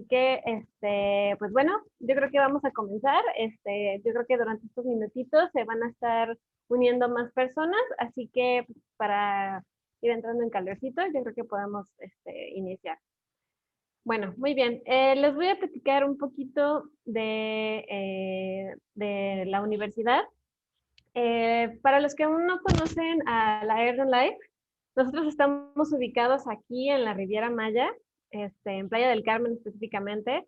que, pues bueno, yo creo que vamos a comenzar. Yo creo que durante estos minutitos se van a estar uniendo más personas, así que pues, para ir entrando en calorcito, yo creo que podemos iniciar. Bueno, muy bien. Les voy a platicar un poquito de la universidad. Para los que aún no conocen a la Air Life, nosotros estamos ubicados aquí en la Riviera Maya, en Playa del Carmen específicamente.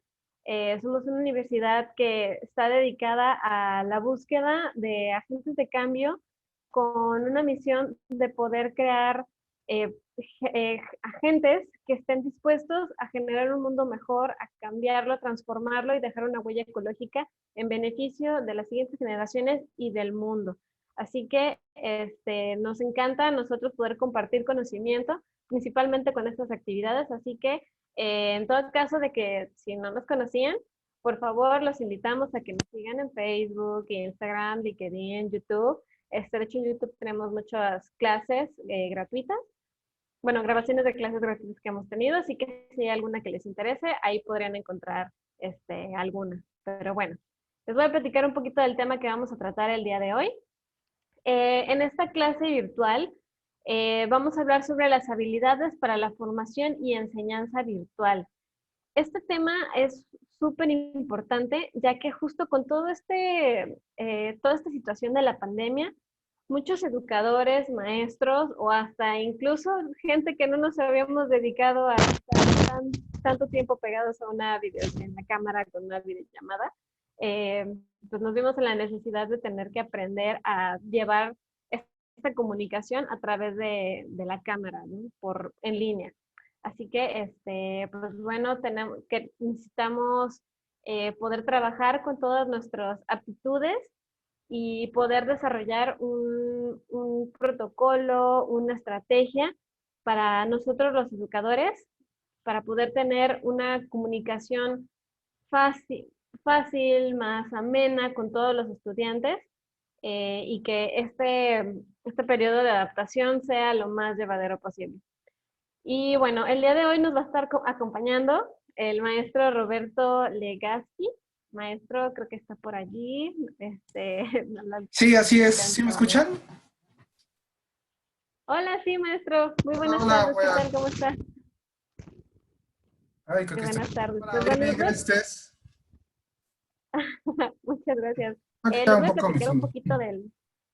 Somos una universidad que está dedicada a la búsqueda de agentes de cambio con una misión de poder crear agentes que estén dispuestos a generar un mundo mejor, a cambiarlo, transformarlo y dejar una huella ecológica en beneficio de las siguientes generaciones y del mundo. Así que nos encanta a nosotros poder compartir conocimiento, principalmente con estas actividades. Así que en todo caso de que si no nos conocían, por favor los invitamos a que nos sigan en Facebook, Instagram, LinkedIn, YouTube. De hecho, en YouTube tenemos muchas clases gratuitas. Bueno, grabaciones de clases gratuitas que hemos tenido, así que si hay alguna que les interese, ahí podrían encontrar alguna. Pero bueno, les voy a platicar un poquito del tema que vamos a tratar el día de hoy. En esta clase virtual vamos a hablar sobre las habilidades para la formación y enseñanza virtual. Este tema es súper importante, ya que justo con toda esta situación de la pandemia, muchos educadores, maestros o hasta incluso gente que no nos habíamos dedicado a estar tanto tiempo pegados a en la cámara con una videollamada, pues nos vimos en la necesidad de tener que aprender a llevar esta comunicación a través de la cámara, ¿no? En línea. Así que, pues bueno, necesitamos poder trabajar con todas nuestras aptitudes y poder desarrollar un protocolo, una estrategia para nosotros los educadores, para poder tener una comunicación fácil, más amena con todos los estudiantes y que este periodo de adaptación sea lo más llevadero posible. Y bueno, el día de hoy nos va a estar acompañando el maestro Roberto Legaspi. Maestro, creo que está por allí. Sí, así es. ¿Sí me escuchan? Hola, sí, maestro. Muy buenas Hola, tardes. ¿Qué tal? ¿Cómo está? Ay, creo que Buenas tardes. Pues bien, bueno, bien, gracias. muchas gracias. Acá Les un voy a poco mi platicar un fondo. poquito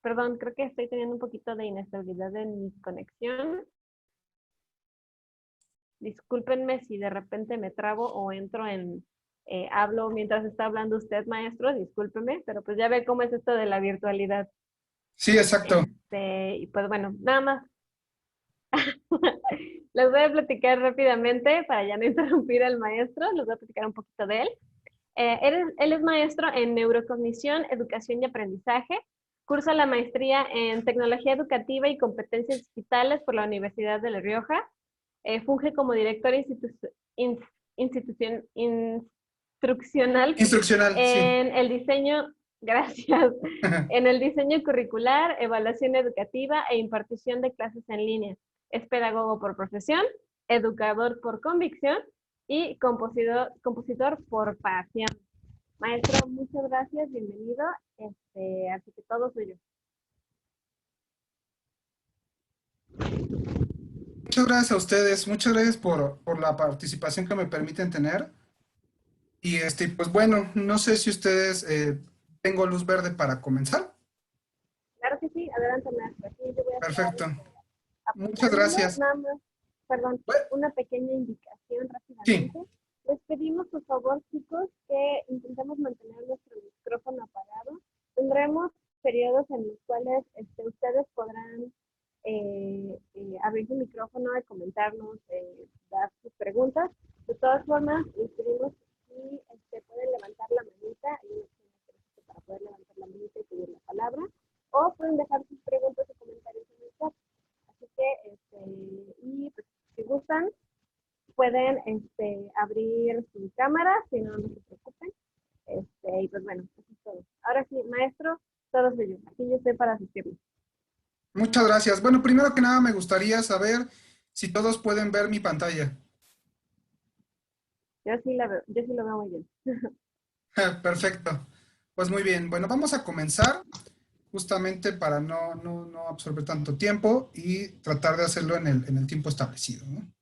perdón, creo que estoy teniendo un poquito de inestabilidad en mi conexión. Discúlpenme si de repente me trabo o entro hablo mientras está hablando usted, maestro, discúlpenme, pero pues ya ve cómo es esto de la virtualidad. Sí, exacto. Y pues bueno, nada más. Les voy a platicar rápidamente para ya no interrumpir al maestro, les voy a platicar un poquito de él. Él es maestro en neurocognición, educación y aprendizaje. Cursa la maestría en tecnología educativa y competencias digitales por la Universidad de La Rioja. Funge como director instruccional Instruccional, sí. en el diseño, gracias, en el diseño curricular, evaluación educativa e impartición de clases en línea. Es pedagogo por profesión, educador por convicción y compositor por pasión. Maestro, muchas gracias, bienvenido. Así que todo suyo. Muchas gracias a ustedes. Muchas gracias por la participación que me permiten tener. Y pues bueno, no sé si ustedes tengo luz verde para comenzar. Claro que sí, adelante, maestro. Aquí yo voy a estar Perfecto. Muchas apoyándolo, gracias. nada más, perdón, Bueno, una pequeña indicación sí, rápidamente. Les pedimos, por favor, chicos, que intentemos mantener nuestro micrófono apagado. Tendremos periodos en los cuales ustedes podrán abrir su micrófono y comentarnos, dar sus preguntas. De todas formas, les pedimos si pueden levantar la manita, hay una opción específica para poder levantar la manita y pedir la palabra, o pueden dejar sus preguntas y comentarios en el chat. Así que, y pues, si gustan, pueden abrir su cámara, si no, no se preocupen. Y pues bueno, eso es todo. Ahora sí, maestro, todo soy yo. Aquí yo estoy para asistirles. muchas gracias. Bueno, primero que nada me gustaría saber si todos pueden ver mi pantalla. yo sí lo veo muy bien. Perfecto. Pues muy bien. Bueno, vamos a comenzar justamente para no absorber tanto tiempo y tratar de hacerlo en el tiempo establecido, ¿no?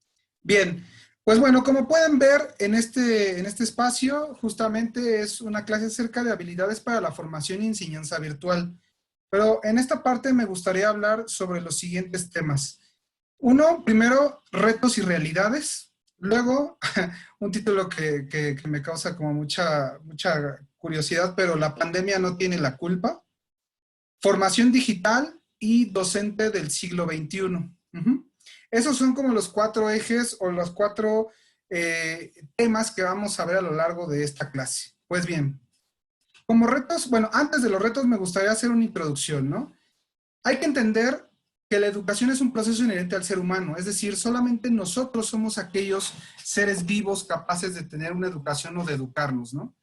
Bien, pues bueno, como pueden ver en este espacio, justamente es una clase acerca de habilidades para la formación y enseñanza virtual. Pero en esta parte me gustaría hablar sobre los siguientes temas. Uno, primero, retos y realidades. Luego, un título que me causa como mucha curiosidad, pero la pandemia no tiene la culpa. Formación digital y docente del siglo XXI. Ujú. Esos son como los cuatro ejes o los cuatro temas que vamos a ver a lo largo de esta clase. Pues bien, como retos, bueno, antes de los retos me gustaría hacer una introducción, ¿no? Hay que entender que la educación es un proceso inherente al ser humano, es decir, solamente nosotros somos aquellos seres vivos capaces de tener una educación o de educarnos, ¿no?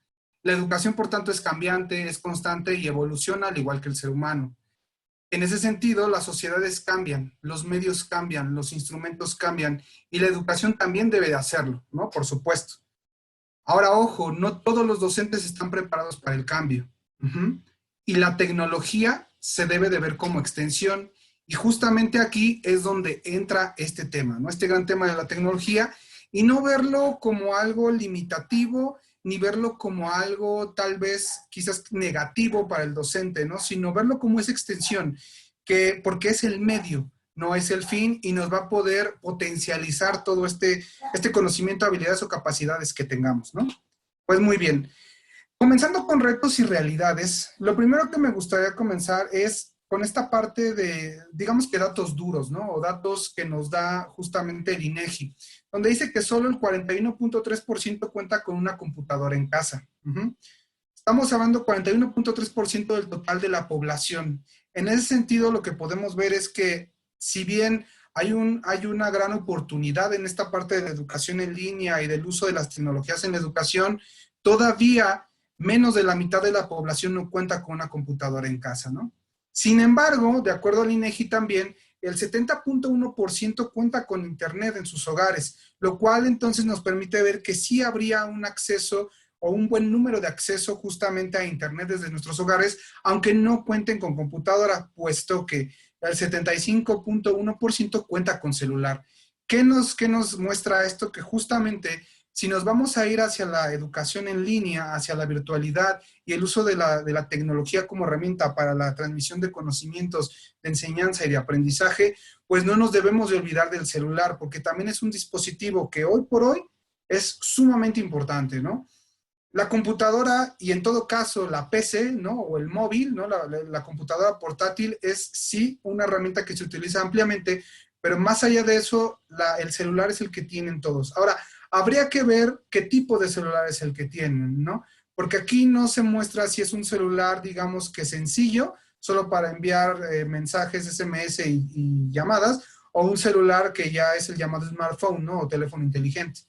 La educación, por tanto, es cambiante, es constante y evoluciona al igual que el ser humano. En ese sentido, las sociedades cambian, los medios cambian, los instrumentos cambian y la educación también debe de hacerlo, ¿no? Por supuesto. Ahora, ojo, no todos los docentes están preparados para el cambio. Ujú. Y la tecnología se debe de ver como extensión. Y justamente aquí es donde entra este tema, ¿no? Este gran tema de la tecnología y no verlo como algo limitativo, ni verlo como algo tal vez quizás negativo para el docente, ¿no? Sino verlo como esa extensión, porque es el medio, no es el fin y nos va a poder potencializar todo este conocimiento, habilidades o capacidades que tengamos, ¿no? Pues muy bien. Comenzando con retos y realidades, lo primero que me gustaría comenzar es con esta parte de, digamos que datos duros, ¿no? O datos que nos da justamente el INEGI, donde dice que solo el 41.3% cuenta con una computadora en casa. Uh-huh. Estamos hablando 41.3% del total de la población. En ese sentido, lo que podemos ver es que si bien hay una gran oportunidad en esta parte de la educación en línea y del uso de las tecnologías en la educación, todavía menos de la mitad de la población no cuenta con una computadora en casa, ¿no? Sin embargo, de acuerdo al INEGI también, el 70.1% cuenta con internet en sus hogares, lo cual entonces nos permite ver que sí habría un acceso o un buen número de acceso justamente a internet desde nuestros hogares, aunque no cuenten con computadora, puesto que el 75.1% cuenta con celular. ¿Qué nos muestra esto? Que justamente si nos vamos a ir hacia la educación en línea, hacia la virtualidad y el uso de la tecnología como herramienta para la transmisión de conocimientos, de enseñanza y de aprendizaje, pues no nos debemos de olvidar del celular, porque también es un dispositivo que hoy por hoy es sumamente importante, ¿no? La computadora y en todo caso la PC, ¿no? O el móvil, ¿no? La computadora portátil es sí una herramienta que se utiliza ampliamente, pero más allá de eso, el celular es el que tienen todos. Ahora, habría que ver qué tipo de celular es el que tienen, ¿no? Porque aquí no se muestra si es un celular, digamos que sencillo, solo para enviar mensajes, SMS y llamadas, o un celular que ya es el llamado smartphone, ¿no? O teléfono inteligente.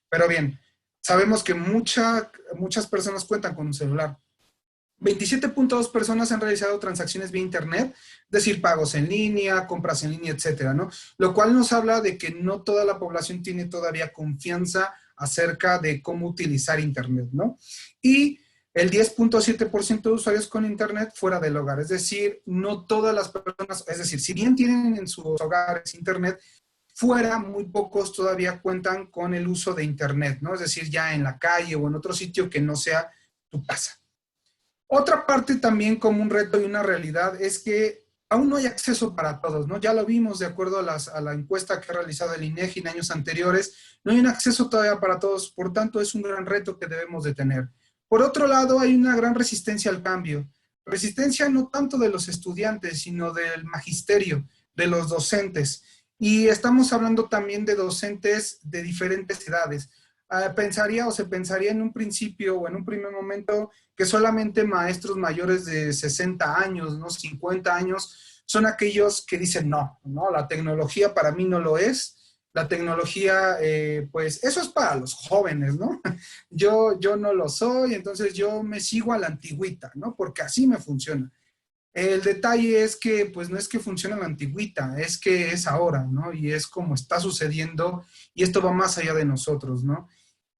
Pero bien, sabemos que muchas personas cuentan con un celular. 27.2 personas han realizado transacciones vía internet, es decir, pagos en línea, compras en línea, etcétera, ¿no? Lo cual nos habla de que no toda la población tiene todavía confianza acerca de cómo utilizar internet, ¿no? Y el 10.7% de usuarios con internet fuera del hogar, es decir, no todas las personas, es decir, si bien tienen en sus hogares internet, fuera, muy pocos todavía cuentan con el uso de internet, ¿no? Es decir, ya en la calle o en otro sitio que no sea tu casa. Otra parte también como un reto y una realidad es que aún no hay acceso para todos, ¿no? Ya lo vimos de acuerdo a la encuesta que ha realizado el INEGI en años anteriores, no hay un acceso todavía para todos, por tanto es un gran reto que debemos de tener. Por otro lado, hay una gran resistencia al cambio. Resistencia no tanto de los estudiantes, sino del magisterio, de los docentes. Y estamos hablando también de docentes de diferentes edades. Pensaría o se pensaría en un principio o en un primer momento que solamente maestros mayores de 60 años, ¿no? 50 años, son aquellos que dicen no, ¿no? La tecnología para mí no lo es. La tecnología, pues eso es para los jóvenes, ¿no? Yo no lo soy, entonces yo me sigo a la antigüita, ¿no? Porque así me funciona. El detalle es que, pues no es que funcione a la antigüita, es que es ahora, ¿no? Y es como está sucediendo y esto va más allá de nosotros, ¿no?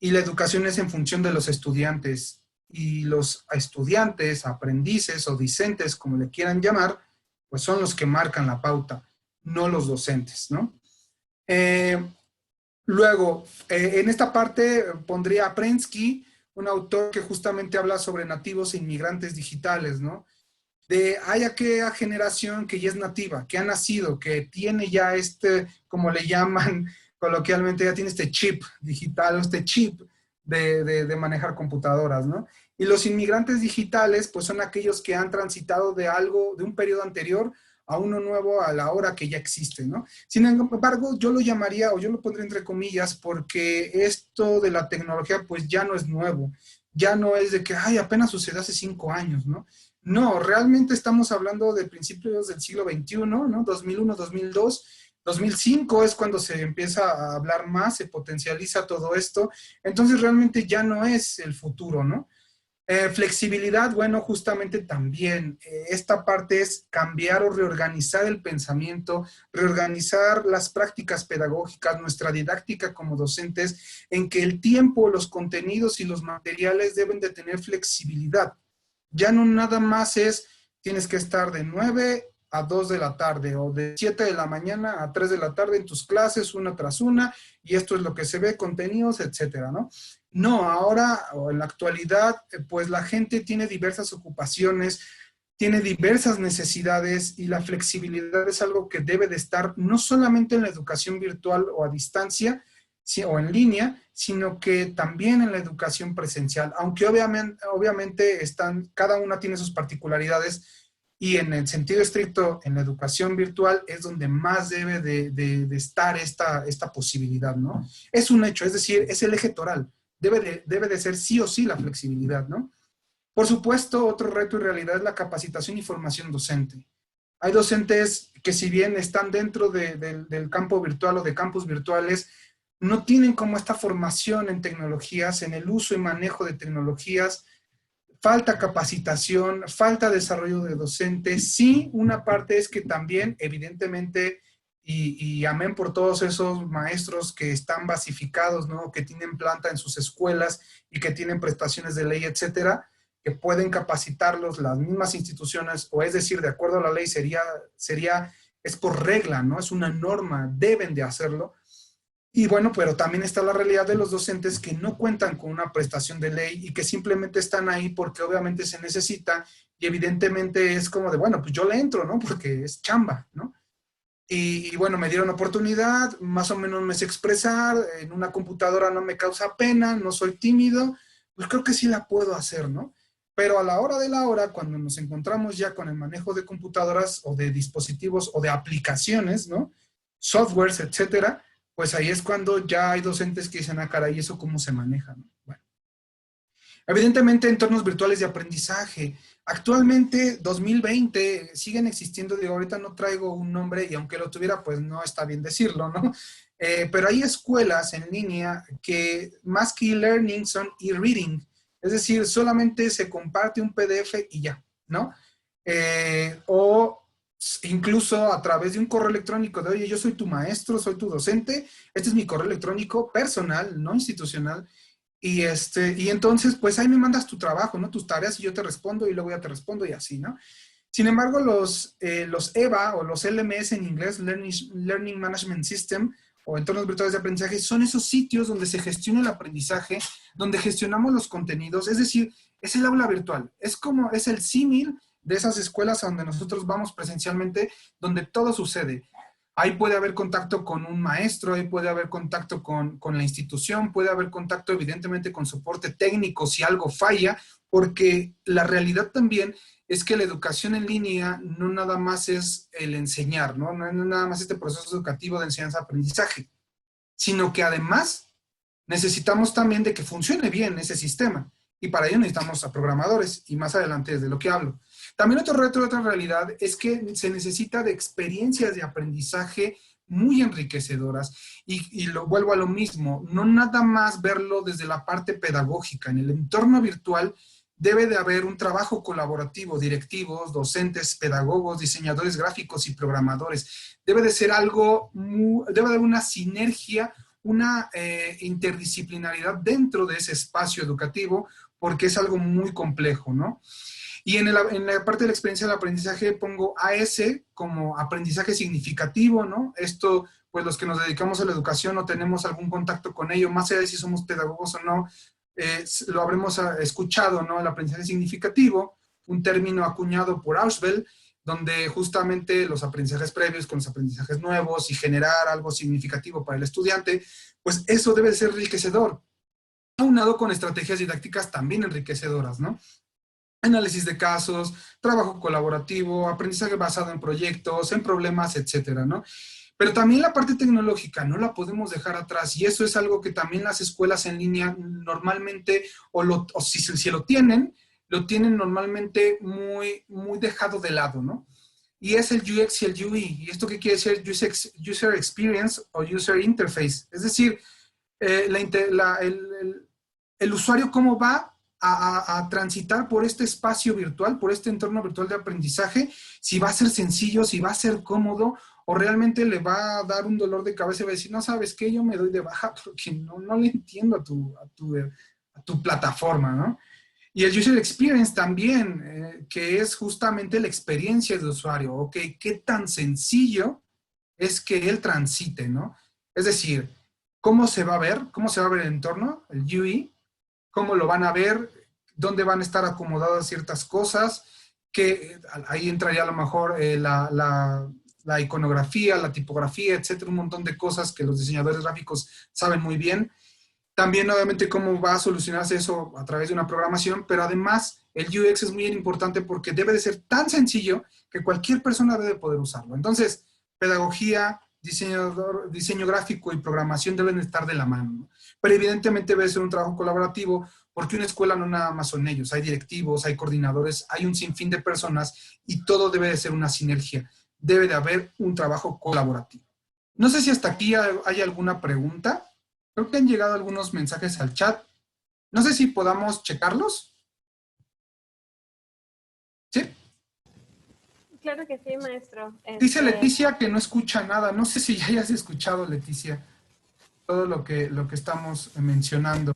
y la educación es en función de los estudiantes. Y los estudiantes, aprendices o discentes, como le quieran llamar, pues son los que marcan la pauta, no los docentes, ¿no? Luego, en esta parte pondría a Prensky, un autor que justamente habla sobre nativos e inmigrantes digitales, ¿no? Hay aquella generación que ya es nativa, que ha nacido, que tiene ya como le llaman coloquialmente, ya tiene este chip digital, este chip de manejar computadoras, ¿no? Y los inmigrantes digitales, pues son aquellos que han transitado de algo, de un periodo anterior a uno nuevo a la hora que ya existe, ¿no? Sin embargo, yo lo llamaría, o yo lo pondría entre comillas, porque esto de la tecnología, pues ya no es nuevo, ya no es de que, ay, apenas sucedió hace 5 años, ¿no? No, realmente estamos hablando de principios del siglo XXI, ¿no? 2001, 2002, 2005 es cuando se empieza a hablar más, se potencializa todo esto, entonces realmente ya no es el futuro, ¿no? Flexibilidad, bueno, justamente también esta parte es cambiar o reorganizar el pensamiento, reorganizar las prácticas pedagógicas, nuestra didáctica como docentes, en que el tiempo, los contenidos y los materiales deben de tener flexibilidad. Ya no nada más es, tienes que estar de 9 a 2 de la tarde o de 7 de la mañana a 3 de la tarde en tus clases, una tras una, y esto es lo que se ve, contenidos, etcétera, ¿no? No, ahora o en la actualidad, pues la gente tiene diversas ocupaciones, tiene diversas necesidades y la flexibilidad es algo que debe de estar no solamente en la educación virtual o a distancia o en línea, sino que también en la educación presencial, aunque obviamente cada una tiene sus particularidades y en el sentido estricto, en la educación virtual es donde más debe de estar esta posibilidad, ¿no? Es un hecho, es decir, es el eje toral. Debe de ser sí o sí la flexibilidad, ¿no? Por supuesto, otro reto y realidad es la capacitación y formación docente. Hay docentes que si bien están dentro del campo virtual o de campus virtuales, no tienen como esta formación en tecnologías, en el uso y manejo de tecnologías, falta capacitación, falta desarrollo de docentes. Sí, una parte es que también, evidentemente, y amén por todos esos maestros que están basificados, ¿no? Que tienen planta en sus escuelas y que tienen prestaciones de ley, etcétera, que pueden capacitarlos las mismas instituciones, o es decir, de acuerdo a la ley es por regla, ¿no? Es una norma, deben de hacerlo. Y bueno, pero también está la realidad de los docentes que no cuentan con una prestación de ley y que simplemente están ahí porque obviamente se necesita y evidentemente es como de, bueno, pues yo le entro, ¿no? Porque es chamba, ¿no? Y bueno, me dieron oportunidad, más o menos me sé expresar, en una computadora no me causa pena, no soy tímido, pues creo que sí la puedo hacer, ¿no? Pero a la hora de la hora, cuando nos encontramos ya con el manejo de computadoras o de dispositivos o de aplicaciones, ¿no? Softwares, etcétera, pues ahí es cuando ya hay docentes que dicen, ah, caray, ¿y eso cómo se maneja? ¿No? Bueno. Evidentemente, entornos virtuales de aprendizaje. Actualmente, 2020, siguen existiendo, digo, ahorita no traigo un nombre y aunque lo tuviera, pues no está bien decirlo, ¿no? Pero hay escuelas en línea que más que e-learning son e-reading, es decir, solamente se comparte un PDF y ya, ¿no? O incluso a través de un correo electrónico de, oye, yo soy tu maestro, soy tu docente, este es mi correo electrónico personal, no institucional, y entonces, pues ahí me mandas tu trabajo, ¿no? Tus tareas y yo te respondo y luego ya te respondo y así, ¿no? Sin embargo, los EVA o los LMS en inglés, Learning Management System, o entornos virtuales de aprendizaje, son esos sitios donde se gestiona el aprendizaje, donde gestionamos los contenidos, es decir, es el aula virtual, es el símil de esas escuelas a donde nosotros vamos presencialmente, donde todo sucede. Ahí puede haber contacto con un maestro, ahí puede haber contacto con la institución, puede haber contacto evidentemente con soporte técnico si algo falla, porque la realidad también es que la educación en línea no nada más es el enseñar, ¿no? No es nada más este proceso educativo de enseñanza-aprendizaje, sino que además necesitamos también de que funcione bien ese sistema. Y para ello necesitamos a programadores, y más adelante es de lo que hablo. También otro reto, otra realidad, es que se necesita de experiencias de aprendizaje muy enriquecedoras. Y lo vuelvo a lo mismo, no nada más verlo desde la parte pedagógica. En el entorno virtual debe de haber un trabajo colaborativo, directivos, docentes, pedagogos, diseñadores gráficos y programadores. Debe de ser algo, debe de haber una sinergia, una interdisciplinaridad dentro de ese espacio educativo, porque es algo muy complejo, ¿no? Y en la parte de la experiencia del aprendizaje pongo AS como aprendizaje significativo, ¿no? Esto, pues los que nos dedicamos a la educación o tenemos algún contacto con ello, más allá de si somos pedagogos o no, lo habremos escuchado, ¿no? El aprendizaje significativo, un término acuñado por Ausubel, donde justamente los aprendizajes previos con los aprendizajes nuevos y generar algo significativo para el estudiante, pues eso debe ser enriquecedor, aunado con estrategias didácticas también enriquecedoras, ¿no? Análisis de casos, trabajo colaborativo, aprendizaje basado en proyectos, en problemas, etcétera, ¿no? Pero también la parte tecnológica no la podemos dejar atrás, y eso es algo que también las escuelas en línea normalmente, o si lo tienen normalmente muy dejado de lado, ¿no? Y es el UX y el UI. ¿Y esto qué quiere decir? User Experience o User Interface. Es decir, el usuario cómo va a transitar por este espacio virtual, por este entorno virtual de aprendizaje, si va a ser sencillo, si va a ser cómodo, o realmente le va a dar un dolor de cabeza y va a decir, no, ¿sabes qué? Yo me doy de baja porque no le entiendo a tu plataforma, ¿no? Y el User Experience también, que es justamente la experiencia de usuario, ¿ok? ¿Qué tan sencillo es que él transite, ¿no? Es decir, ¿cómo se va a ver? ¿Cómo se va a ver el entorno, el UI? ¿Cómo lo van a ver? ¿Dónde van a estar acomodadas ciertas cosas? Que ahí entraría a lo mejor la iconografía, la tipografía, etcétera, un montón de cosas que los diseñadores gráficos saben muy bien. También, obviamente, cómo va a solucionarse eso a través de una programación, pero además el UX es muy importante porque debe de ser tan sencillo que cualquier persona debe poder usarlo. Entonces, pedagogía, diseño gráfico y programación deben estar de la mano, ¿no? Pero evidentemente debe ser un trabajo colaborativo porque una escuela no nada más son ellos, hay directivos, hay coordinadores, hay un sinfín de personas y todo debe de ser una sinergia. Debe de haber un trabajo colaborativo. No sé si hasta aquí hay alguna pregunta. Creo que han llegado algunos mensajes al chat. No sé si podamos checarlos. ¿Sí? Claro que sí, maestro. Dice Leticia que no escucha nada. No sé si ya hayas escuchado, Leticia, todo lo que estamos mencionando.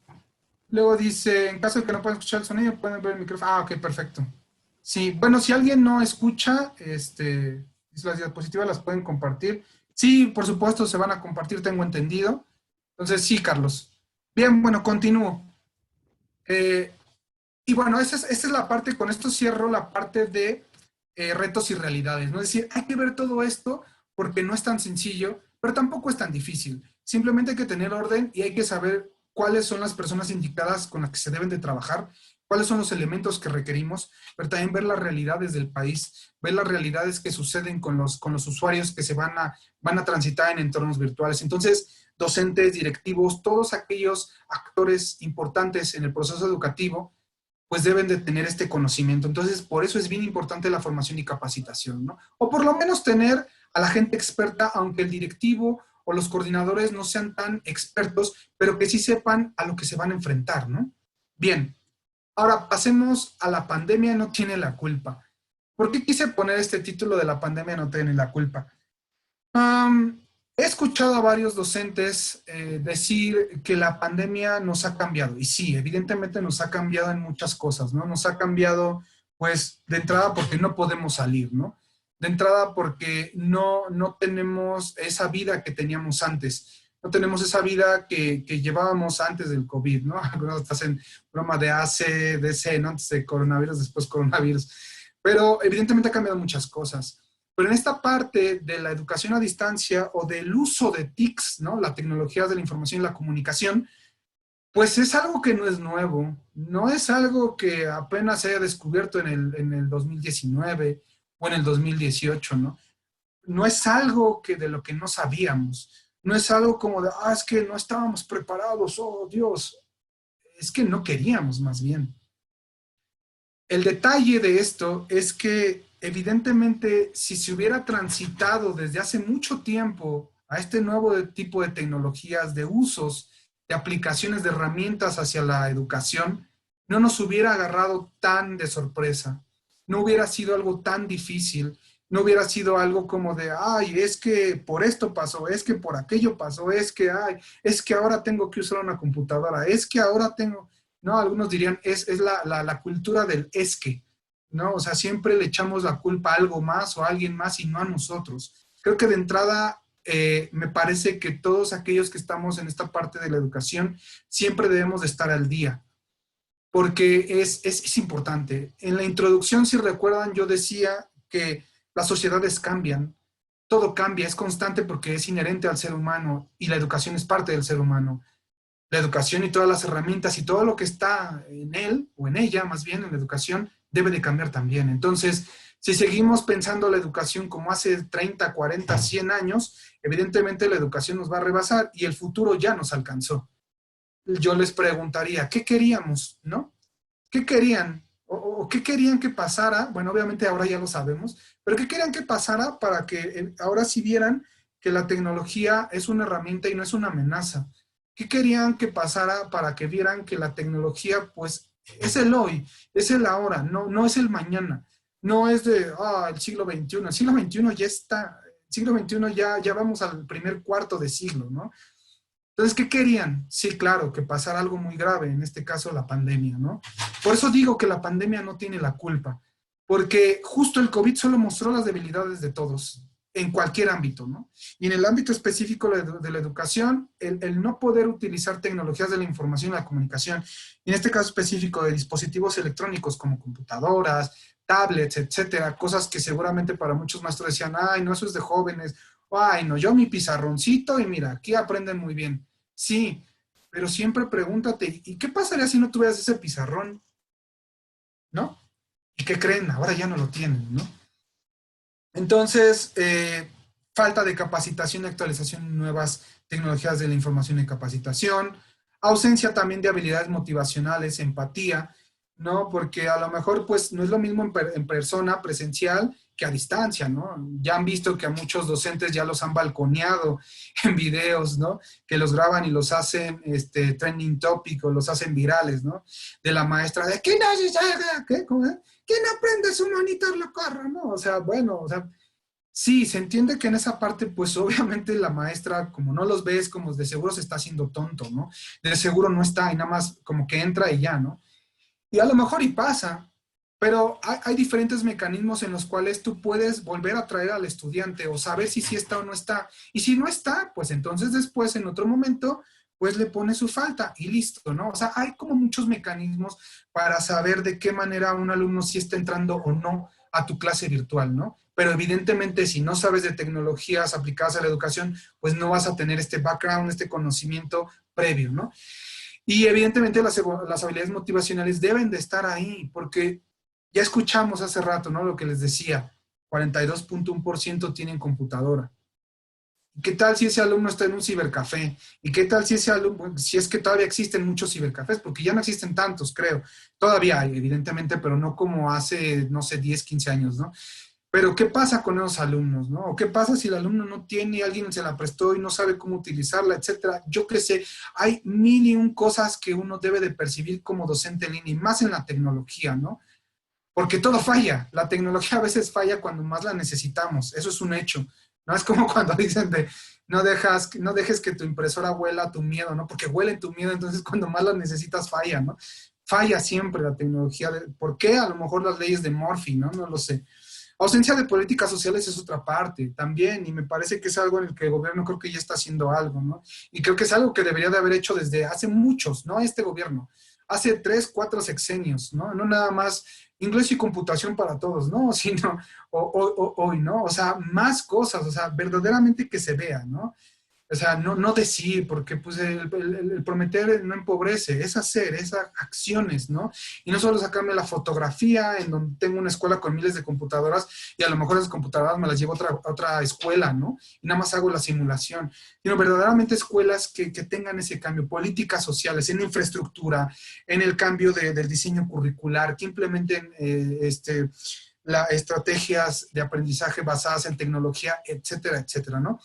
Luego dice, en caso de que no puedan escuchar el sonido, pueden ver el micrófono. Ah, ok, perfecto. Sí, bueno, si alguien no escucha, las diapositivas las pueden compartir. Sí, por supuesto, se van a compartir, tengo entendido. Entonces, sí, Carlos. Bien, bueno, continúo. Y bueno, esa es la parte, con esto cierro la parte de retos y realidades, ¿no? Es decir, hay que ver todo esto porque no es tan sencillo, pero tampoco es tan difícil. Simplemente hay que tener orden y hay que saber cuáles son las personas indicadas con las que se deben de trabajar, cuáles son los elementos que requerimos, pero también ver las realidades del país, ver las realidades que suceden con los usuarios que se van a transitar en entornos virtuales. Entonces, docentes, directivos, todos aquellos actores importantes en el proceso educativo, pues deben de tener este conocimiento. Entonces, por eso es bien importante la formación y capacitación, ¿no? O por lo menos tener a la gente experta, aunque el directivo o los coordinadores no sean tan expertos, pero que sí sepan a lo que se van a enfrentar, ¿no? Bien, ahora pasemos a la pandemia no tiene la culpa. ¿Por qué quise poner este título de la pandemia no tiene la culpa? He escuchado a varios docentes decir que la pandemia nos ha cambiado. Y sí, evidentemente nos ha cambiado en muchas cosas, ¿no? Nos ha cambiado, pues, de entrada porque no podemos salir, ¿no? De entrada porque no tenemos esa vida que teníamos antes. No tenemos esa vida que llevábamos antes del COVID, ¿no? Algunos estás en broma de AC, DC, ¿no? Antes de coronavirus, después coronavirus. Pero evidentemente ha cambiado muchas cosas. Pero en esta parte de la educación a distancia o del uso de TICs, ¿no? La tecnología de la información y la comunicación, pues es algo que no es nuevo, no es algo que apenas se haya descubierto en el 2019 o en el 2018, ¿no? No es algo de lo que no sabíamos, no es algo como de, es que no estábamos preparados, oh Dios, es que no queríamos más bien. El detalle de esto es que evidentemente si se hubiera transitado desde hace mucho tiempo a este nuevo tipo de tecnologías, de usos, de aplicaciones, de herramientas hacia la educación, no nos hubiera agarrado tan de sorpresa, no hubiera sido algo tan difícil no hubiera sido algo como de, ay, es que por esto pasó, es que por aquello pasó, es que, ay, es que ahora tengo que usar una computadora, es que ahora tengo, no, algunos dirían, es la cultura del es que, ¿no? O sea, siempre le echamos la culpa a algo más o a alguien más y no a nosotros. Creo que de entrada me parece que todos aquellos que estamos en esta parte de la educación siempre debemos de estar al día, porque es importante. En la introducción, si recuerdan, yo decía que las sociedades cambian, todo cambia, es constante porque es inherente al ser humano y la educación es parte del ser humano. La educación y todas las herramientas y todo lo que está en él, o en ella más bien, en la educación, debe de cambiar también. Entonces, si seguimos pensando la educación como hace 30, 40, 100 años, evidentemente la educación nos va a rebasar y el futuro ya nos alcanzó. Yo les preguntaría, ¿qué queríamos, no? ¿Qué querían? O qué querían que pasara? Bueno, obviamente ahora ya lo sabemos, pero ¿qué querían que pasara para que ahora sí vieran que la tecnología es una herramienta y no es una amenaza? ¿Qué querían que pasara para que vieran que la tecnología, pues, es el hoy, es el ahora, no es el mañana? No es de, el siglo XXI. El siglo XXI ya está, el siglo XXI ya vamos al primer cuarto de siglo, ¿no? Entonces, ¿qué querían? Sí, claro, que pasara algo muy grave, en este caso la pandemia, ¿no? Por eso digo que la pandemia no tiene la culpa, porque justo el COVID solo mostró las debilidades de todos, en cualquier ámbito, ¿no? Y en el ámbito específico de la educación, el no poder utilizar tecnologías de la información y la comunicación, y en este caso específico de dispositivos electrónicos como computadoras, tablets, etcétera, cosas que seguramente para muchos maestros decían, ay, no, eso es de jóvenes, ay, no, yo mi pizarroncito y mira, aquí aprenden muy bien. Sí, pero siempre pregúntate, ¿y qué pasaría si no tuvieras ese pizarrón? ¿No? ¿Y qué creen? Ahora ya no lo tienen, ¿no? Entonces, falta de capacitación y actualización en nuevas tecnologías de la información y capacitación, ausencia también de habilidades motivacionales, empatía, ¿no? Porque a lo mejor, pues, no es lo mismo en persona, presencial, que a distancia, ¿no? Ya han visto que a muchos docentes ya los han balconeado en videos, ¿no? Que los graban y los hacen trending topic o los hacen virales, ¿no? De la maestra, de ¿qué no haces? ¿Qué? ¿Cómo es? ¿Quién aprende su monitor lo corre? ¿No? O sea, bueno, o sea, sí, se entiende que en esa parte, pues obviamente la maestra, como no los ves, como de seguro se está haciendo tonto, ¿no? De seguro no está y nada más como que entra y ya, ¿no? Y a lo mejor y pasa, pero hay diferentes mecanismos en los cuales tú puedes volver a traer al estudiante o saber si sí está o no está. Y si no está, pues entonces después, en otro momento, pues le pone su falta y listo, ¿no? O sea, hay como muchos mecanismos para saber de qué manera un alumno sí está entrando o no a tu clase virtual, ¿no? Pero evidentemente si no sabes de tecnologías aplicadas a la educación, pues no vas a tener este background, este conocimiento previo, ¿no? Y evidentemente las habilidades motivacionales deben de estar ahí, porque ya escuchamos hace rato, ¿no? Lo que les decía, 42.1% tienen computadora. ¿Y qué tal si ese alumno está en un cibercafé? ¿Y qué tal si ese alumno, si es que todavía existen muchos cibercafés? Porque ya no existen tantos, creo. Todavía hay, evidentemente, pero no como hace, no sé, 10, 15 años, ¿no? Pero ¿qué pasa con esos alumnos, no? ¿O qué pasa si el alumno no tiene, alguien se la prestó y no sabe cómo utilizarla, etcétera? Yo qué sé, hay mil y un cosas que uno debe de percibir como docente en línea, y más en la tecnología, ¿no? Porque todo falla. La tecnología a veces falla cuando más la necesitamos. Eso es un hecho. No es como cuando dicen de no dejes que tu impresora huela tu miedo, ¿no? Porque huele tu miedo, entonces cuando más la necesitas falla, ¿no? Falla siempre la tecnología. ¿Por qué? A lo mejor las leyes de Murphy, ¿no? No lo sé. Ausencia de políticas sociales es otra parte también, y me parece que es algo en el que el gobierno creo que ya está haciendo algo, ¿no? Y creo que es algo que debería de haber hecho desde hace muchos, no este gobierno, hace 3, 4 sexenios, ¿no? No nada más inglés y computación para todos, ¿no? Sino hoy, ¿no? O sea, más cosas, o sea, verdaderamente que se vea, ¿no? O sea, no decir, porque pues el prometer no empobrece, es hacer, es acciones, ¿no? Y no solo sacarme la fotografía en donde tengo una escuela con miles de computadoras y a lo mejor esas computadoras me las llevo a otra escuela, ¿no? Y nada más hago la simulación, sino verdaderamente escuelas que tengan ese cambio, políticas sociales, en infraestructura, en el cambio del diseño curricular, que implementen estrategias de aprendizaje basadas en tecnología, etcétera, etcétera, ¿no?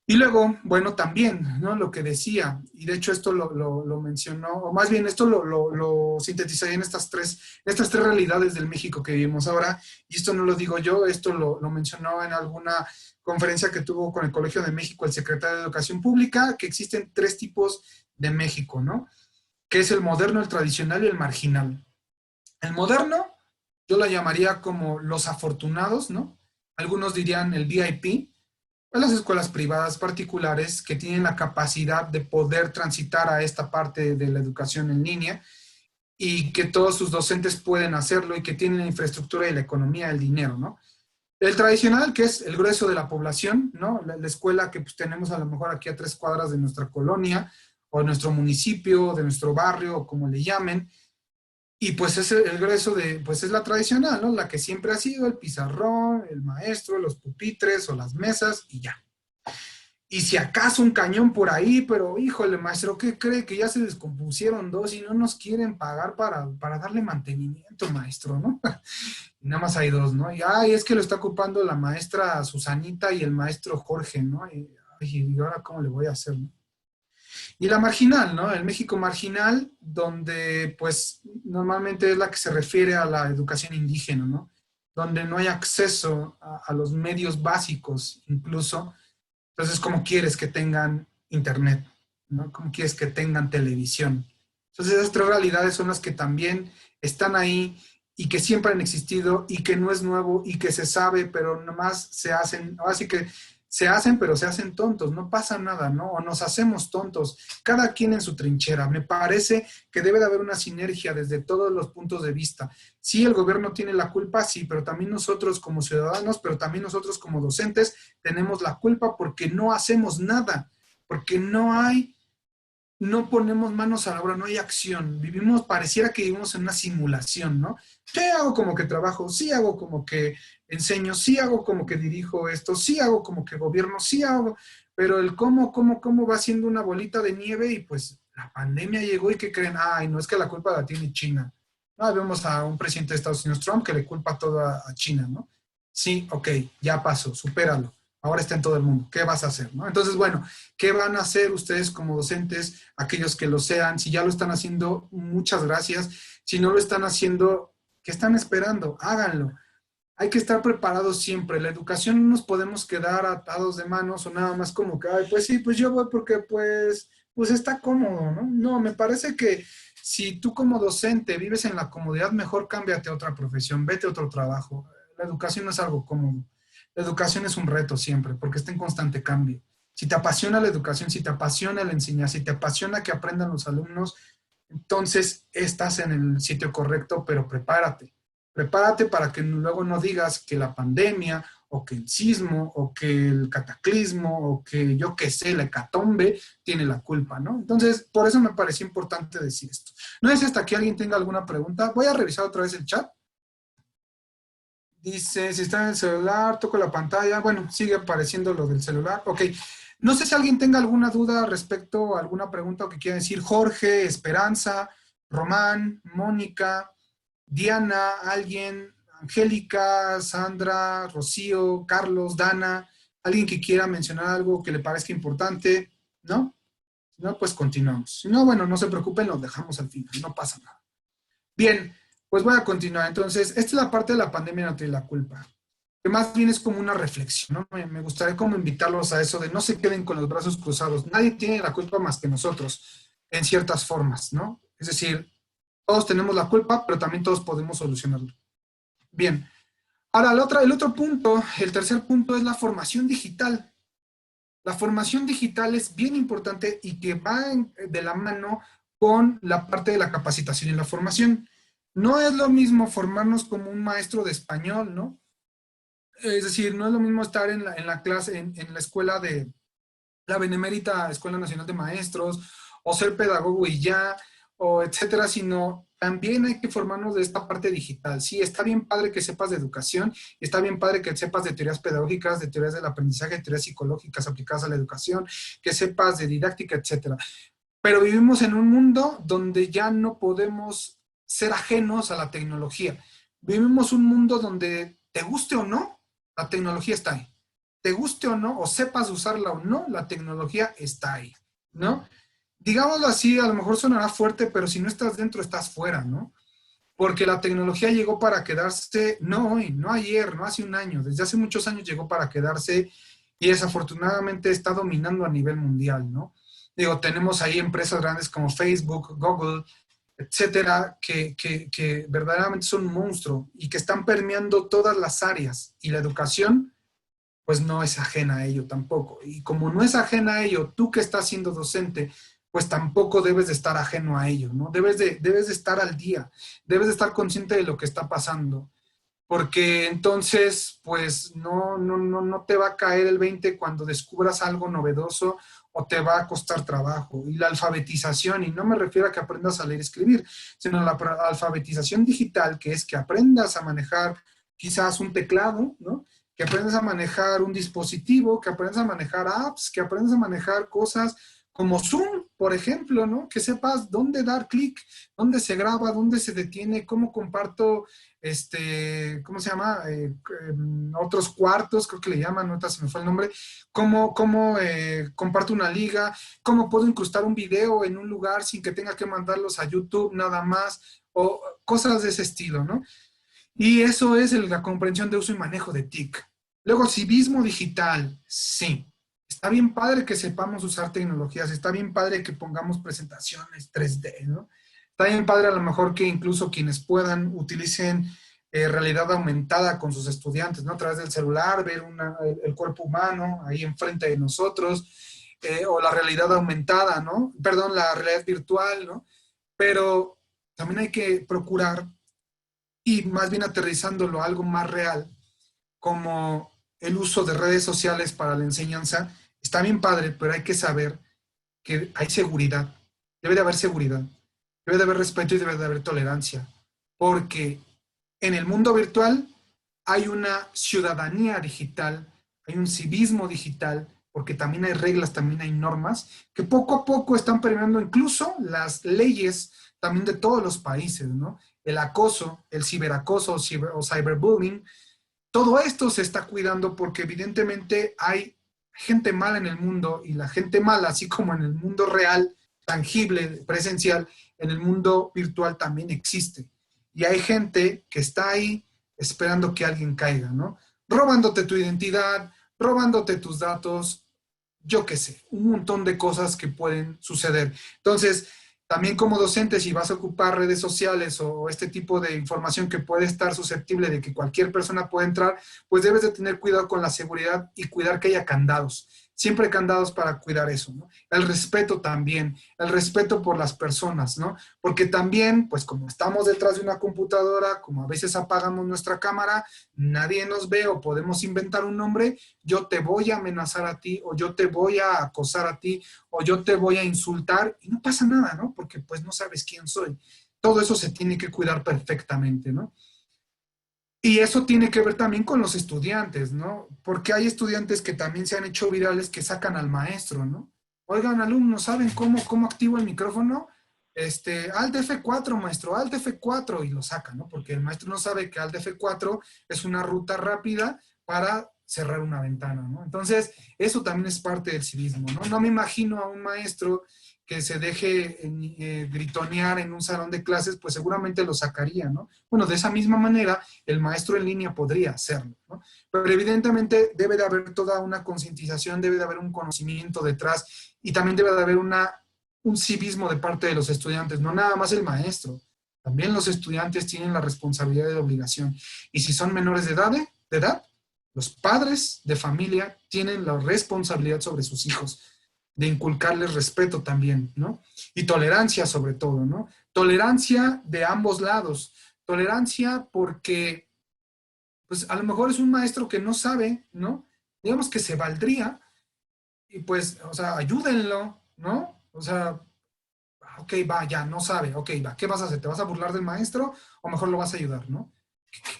Y luego, bueno, también, ¿no? Lo que decía, y de hecho esto lo mencionó, o más bien esto lo sintetizaría en estas tres realidades del México que vivimos ahora, y esto no lo digo yo, esto lo mencionó en alguna conferencia que tuvo con el Colegio de México el secretario de Educación Pública, que existen tres tipos de México, ¿no? Que es el moderno, el tradicional y el marginal. El moderno, yo la llamaría como los afortunados, ¿no? Algunos dirían el VIP, a las escuelas privadas particulares que tienen la capacidad de poder transitar a esta parte de la educación en línea y que todos sus docentes pueden hacerlo y que tienen la infraestructura y la economía, el dinero, ¿no? El tradicional, que es el grueso de la población, ¿no? La escuela que pues, tenemos a lo mejor aquí a 3 cuadras de nuestra colonia o de nuestro municipio, de nuestro barrio, o como le llamen, y pues es el grueso de, pues es la tradicional, ¿no? La que siempre ha sido el pizarrón, el maestro, los pupitres o las mesas y ya. Y si acaso un cañón por ahí, pero híjole, maestro, ¿qué cree? Que ya se descompusieron dos y no nos quieren pagar para darle mantenimiento, maestro, ¿no? Y nada más hay dos, ¿no? Y ay, es que lo está ocupando la maestra Susanita y el maestro Jorge, ¿no? Y ahora cómo le voy a hacer, ¿no? Y la marginal, ¿no? El México marginal, donde pues normalmente es la que se refiere a la educación indígena, ¿no? Donde no hay acceso a los medios básicos, incluso. Entonces, ¿cómo quieres que tengan internet? ¿No? ¿Cómo quieres que tengan televisión? Entonces, esas tres realidades son las que también están ahí y que siempre han existido y que no es nuevo y que se sabe, pero nomás se hacen, así que se hacen, pero se hacen tontos, no pasa nada, ¿no? O nos hacemos tontos, cada quien en su trinchera. Me parece que debe de haber una sinergia desde todos los puntos de vista. Sí, el gobierno tiene la culpa, sí, pero también nosotros como ciudadanos, pero también nosotros como docentes tenemos la culpa porque no hacemos nada, porque no ponemos manos a la obra, no hay acción. Vivimos, pareciera que vivimos en una simulación, ¿no? Sí hago como que trabajo, sí hago como que enseño, sí hago como que dirijo esto, sí hago como que gobierno, sí hago, pero el cómo va siendo una bolita de nieve y pues la pandemia llegó y ¿qué creen? Ay, no es que la culpa la tiene China. No, vemos a un presidente de Estados Unidos, Trump, que le culpa todo a China, ¿no? Sí, ok, ya pasó, supéralo. Ahora está en todo el mundo. ¿Qué vas a hacer? ¿No? Entonces, bueno, ¿qué van a hacer ustedes como docentes, aquellos que lo sean? Si ya lo están haciendo, muchas gracias. Si no lo están haciendo, ¿qué están esperando? Háganlo. Hay que estar preparados siempre. La educación no nos podemos quedar atados de manos o nada más como que, ay, pues sí, pues yo voy porque pues está cómodo, ¿no? No, me parece que si tú como docente vives en la comodidad, mejor cámbiate a otra profesión, vete a otro trabajo. La educación no es algo cómodo. La educación es un reto siempre, porque está en constante cambio. Si te apasiona la educación, si te apasiona la enseñanza, si te apasiona que aprendan los alumnos, entonces estás en el sitio correcto, pero prepárate. Prepárate para que luego no digas que la pandemia o que el sismo o que el cataclismo o que yo qué sé, la hecatombe tiene la culpa, ¿no? Entonces, por eso me pareció importante decir esto. No sé si hasta aquí alguien tenga alguna pregunta. Voy a revisar otra vez el chat. Dice, si está en el celular, toco la pantalla. Bueno, sigue apareciendo lo del celular. Ok. No sé si alguien tenga alguna duda respecto a alguna pregunta o que quiera decir. Jorge, Esperanza, Román, Mónica, Diana, alguien, Angélica, Sandra, Rocío, Carlos, Dana. Alguien que quiera mencionar algo que le parezca importante, ¿no? Si no, pues continuamos. Si no, bueno, no se preocupen, lo dejamos al final, no pasa nada. Bien, pues voy a continuar. Entonces, esta es la parte de la pandemia, no tiene la culpa. Que más bien es como una reflexión, ¿no? Me gustaría como invitarlos a eso de no se queden con los brazos cruzados. Nadie tiene la culpa más que nosotros, en ciertas formas, ¿no? Es decir, todos tenemos la culpa, pero también todos podemos solucionarlo. Bien. Ahora, el otro punto, el tercer punto es la formación digital. La formación digital es bien importante y que va de la mano con la parte de la capacitación y la formación. No es lo mismo formarnos como un maestro de español, ¿no? Es decir, no es lo mismo estar en la clase, en la escuela de la Benemérita Escuela Nacional de Maestros, o ser pedagogo y ya, o etcétera, sino también hay que formarnos de esta parte digital. Sí, está bien padre que sepas de educación, está bien padre que sepas de teorías pedagógicas, de teorías del aprendizaje, de teorías psicológicas aplicadas a la educación, que sepas de didáctica, etcétera. Pero vivimos en un mundo donde ya no podemos ser ajenos a la tecnología. Vivimos un mundo donde, te guste o no, la tecnología está ahí. te guste o no, o sepas usarla o no, la tecnología está ahí, ¿no? Digámoslo así, a lo mejor sonará fuerte, pero si no estás dentro, estás fuera, ¿no? Porque la tecnología llegó para quedarse, no hoy, no ayer, no hace un año, desde hace muchos años llegó para quedarse y desafortunadamente está dominando a nivel mundial, ¿no? Digo, tenemos ahí empresas grandes como Facebook, Google, etcétera, que verdaderamente son un monstruo y que están permeando todas las áreas y la educación pues no es ajena a ello tampoco. Y como no es ajena a ello, tú que estás siendo docente, pues tampoco debes de estar ajeno a ello, ¿no? Debes de estar al día, debes de estar consciente de lo que está pasando, porque entonces, pues no te va a caer el 20 cuando descubras algo novedoso o te va a costar trabajo. Y la alfabetización, y no me refiero a que aprendas a leer y escribir, sino la alfabetización digital, que es que aprendas a manejar quizás un teclado, ¿no? Que aprendas a manejar un dispositivo, que aprendas a manejar apps, que aprendas a manejar cosas como Zoom, por ejemplo, ¿no? Que sepas dónde dar clic, dónde se graba, dónde se detiene, cómo comparto, ¿cómo se llama? Otros cuartos, creo que le llaman, ahorita se me fue el nombre, cómo comparto una liga, cómo puedo incrustar un video en un lugar sin que tenga que mandarlos a YouTube nada más, o cosas de ese estilo, ¿no? Y eso es la comprensión de uso y manejo de TIC. Luego, civismo digital, sí. Está bien padre que sepamos usar tecnologías, está bien padre que pongamos presentaciones 3D, ¿no? Está bien padre a lo mejor que incluso quienes puedan utilicen realidad aumentada con sus estudiantes, ¿no? A través del celular, ver el cuerpo humano ahí enfrente de nosotros, o la realidad aumentada, ¿no? Perdón, la realidad virtual, ¿no? Pero también hay que procurar y más bien aterrizándolo a algo más real, como el uso de redes sociales para la enseñanza, está bien padre, pero hay que saber que hay seguridad, debe de haber seguridad, debe de haber respeto y debe de haber tolerancia, porque en el mundo virtual hay una ciudadanía digital, hay un civismo digital, porque también hay reglas, también hay normas, que poco a poco están permeando incluso las leyes también de todos los países, ¿no? El acoso, el ciberacoso o cyberbullying, todo esto se está cuidando porque evidentemente hay gente mala en el mundo y la gente mala, así como en el mundo real, tangible, presencial, en el mundo virtual también existe. Y hay gente que está ahí esperando que alguien caiga, ¿no? Robándote tu identidad, robándote tus datos, yo qué sé, un montón de cosas que pueden suceder. Entonces, también como docente, si vas a ocupar redes sociales o este tipo de información que puede estar susceptible de que cualquier persona pueda entrar, pues debes de tener cuidado con la seguridad y cuidar que haya candados. Siempre candados para cuidar eso, ¿no? El respeto también, el respeto por las personas, ¿no? Porque también, pues como estamos detrás de una computadora, como a veces apagamos nuestra cámara, nadie nos ve o podemos inventar un nombre, yo te voy a amenazar a ti o yo te voy a acosar a ti o yo te voy a insultar y no pasa nada, ¿no? Porque pues no sabes quién soy. Todo eso se tiene que cuidar perfectamente, ¿no? Y eso tiene que ver también con los estudiantes, ¿no? Porque hay estudiantes que también se han hecho virales que sacan al maestro, ¿no? Oigan, alumnos, ¿saben cómo activo el micrófono? Alt F4, maestro, Alt F4, y lo saca, ¿no? Porque el maestro no sabe que Alt F4 es una ruta rápida para cerrar una ventana, ¿no? Entonces, eso también es parte del civismo, ¿no? No me imagino a un maestro que se deje gritonear en un salón de clases, pues seguramente lo sacaría, ¿no? Bueno, de esa misma manera, el maestro en línea podría hacerlo, ¿no? Pero evidentemente debe de haber toda una concientización, debe de haber un conocimiento detrás y también debe de haber un civismo de parte de los estudiantes, no nada más el maestro. También los estudiantes tienen la responsabilidad y la obligación. Y si son menores de edad, los padres de familia tienen la responsabilidad sobre sus hijos de inculcarles respeto también, ¿no? Y tolerancia sobre todo, ¿no? Tolerancia de ambos lados. Tolerancia porque, pues a lo mejor es un maestro que no sabe, ¿no? Digamos que se valdría y pues, o sea, ayúdenlo, ¿no? O sea, ok, va, ya, no sabe, ok, va, ¿qué vas a hacer? ¿Te vas a burlar del maestro o mejor lo vas a ayudar, ¿no?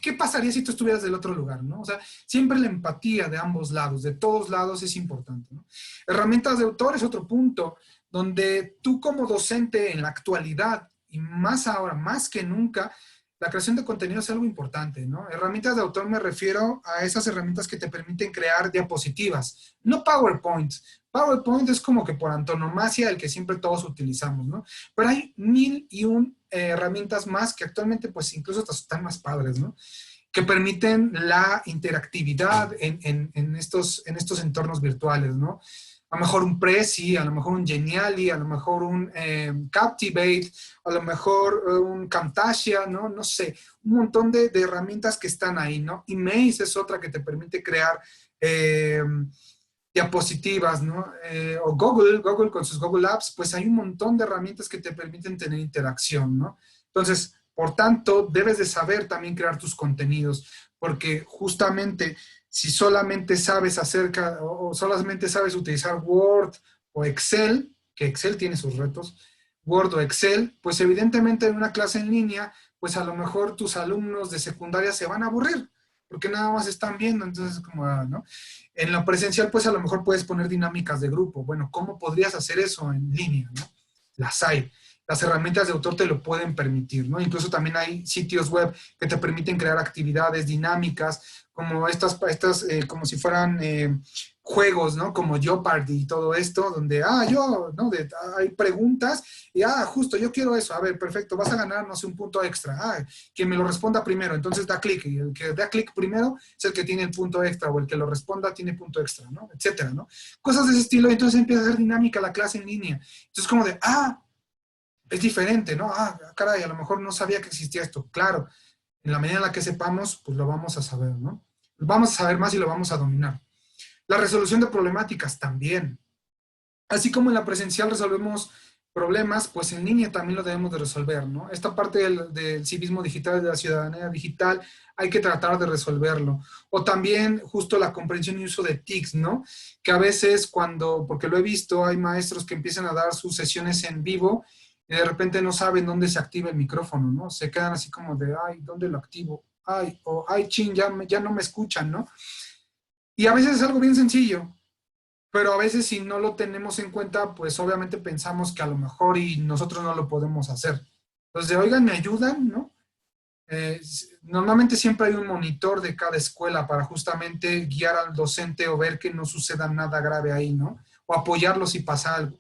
¿Qué pasaría si tú estuvieras del otro lugar, ¿no? O sea, siempre la empatía de ambos lados, de todos lados es importante, ¿no? Herramientas de autor es otro punto, donde tú como docente en la actualidad, y más ahora, más que nunca, la creación de contenido es algo importante, ¿no? Herramientas de autor me refiero a esas herramientas que te permiten crear diapositivas, no PowerPoint. PowerPoint es como que por antonomasia el que siempre todos utilizamos, ¿no? Pero hay 1001 herramientas más que actualmente pues incluso hasta están más padres, ¿no? Que permiten la interactividad en estos entornos virtuales, ¿no? A lo mejor un Prezi, a lo mejor un Geniali, a lo mejor un Captivate, a lo mejor un Camtasia, ¿no? No sé, un montón de herramientas que están ahí, ¿no? Y Maze es otra que te permite crear diapositivas, ¿no? O Google con sus Google Apps, pues hay un montón de herramientas que te permiten tener interacción, ¿no? Entonces, por tanto, debes de saber también crear tus contenidos, porque justamente si solamente sabes acerca o solamente sabes utilizar Word o Excel, que Excel tiene sus retos, Word o Excel, pues evidentemente en una clase en línea, pues a lo mejor tus alumnos de secundaria se van a aburrir, porque nada más están viendo, entonces como, ¿no? En lo presencial, pues a lo mejor puedes poner dinámicas de grupo. Bueno, ¿cómo podrías hacer eso en línea, ¿no? Las hay. Las herramientas de autor te lo pueden permitir, ¿no? Incluso también hay sitios web que te permiten crear actividades dinámicas, como como si fueran juegos, ¿no? Como Jeopardy y todo esto, donde, ¿no? Hay preguntas y, justo, yo quiero eso. A ver, perfecto, vas a ganar, no sé, un punto extra. Quien me lo responda primero, entonces da clic. Y el que da clic primero es el que tiene el punto extra, o el que lo responda tiene punto extra, ¿no? Etcétera, ¿no? Cosas de ese estilo, y entonces empieza a ser dinámica la clase en línea. Entonces, como de, es diferente, ¿no? Caray, a lo mejor no sabía que existía esto. Claro, en la medida en la que sepamos, pues lo vamos a saber, ¿no? Vamos a saber más y lo vamos a dominar. La resolución de problemáticas también. Así como en la presencial resolvemos problemas, pues en línea también lo debemos de resolver, ¿no? Esta parte del civismo digital, de la ciudadanía digital, hay que tratar de resolverlo. O también justo la comprensión y uso de TICs, ¿no? Que a veces porque lo he visto, hay maestros que empiezan a dar sus sesiones en vivo y de repente no saben dónde se activa el micrófono, ¿no? Se quedan así como de, ¿dónde lo activo? Chin, ya no me escuchan, ¿no? Y a veces es algo bien sencillo, pero a veces si no lo tenemos en cuenta, pues obviamente pensamos que a lo mejor y nosotros no lo podemos hacer. Entonces, oigan, ¿me ayudan? ¿No? Normalmente siempre hay un monitor de cada escuela para justamente guiar al docente o ver que no suceda nada grave ahí, ¿no? O apoyarlo si pasa algo.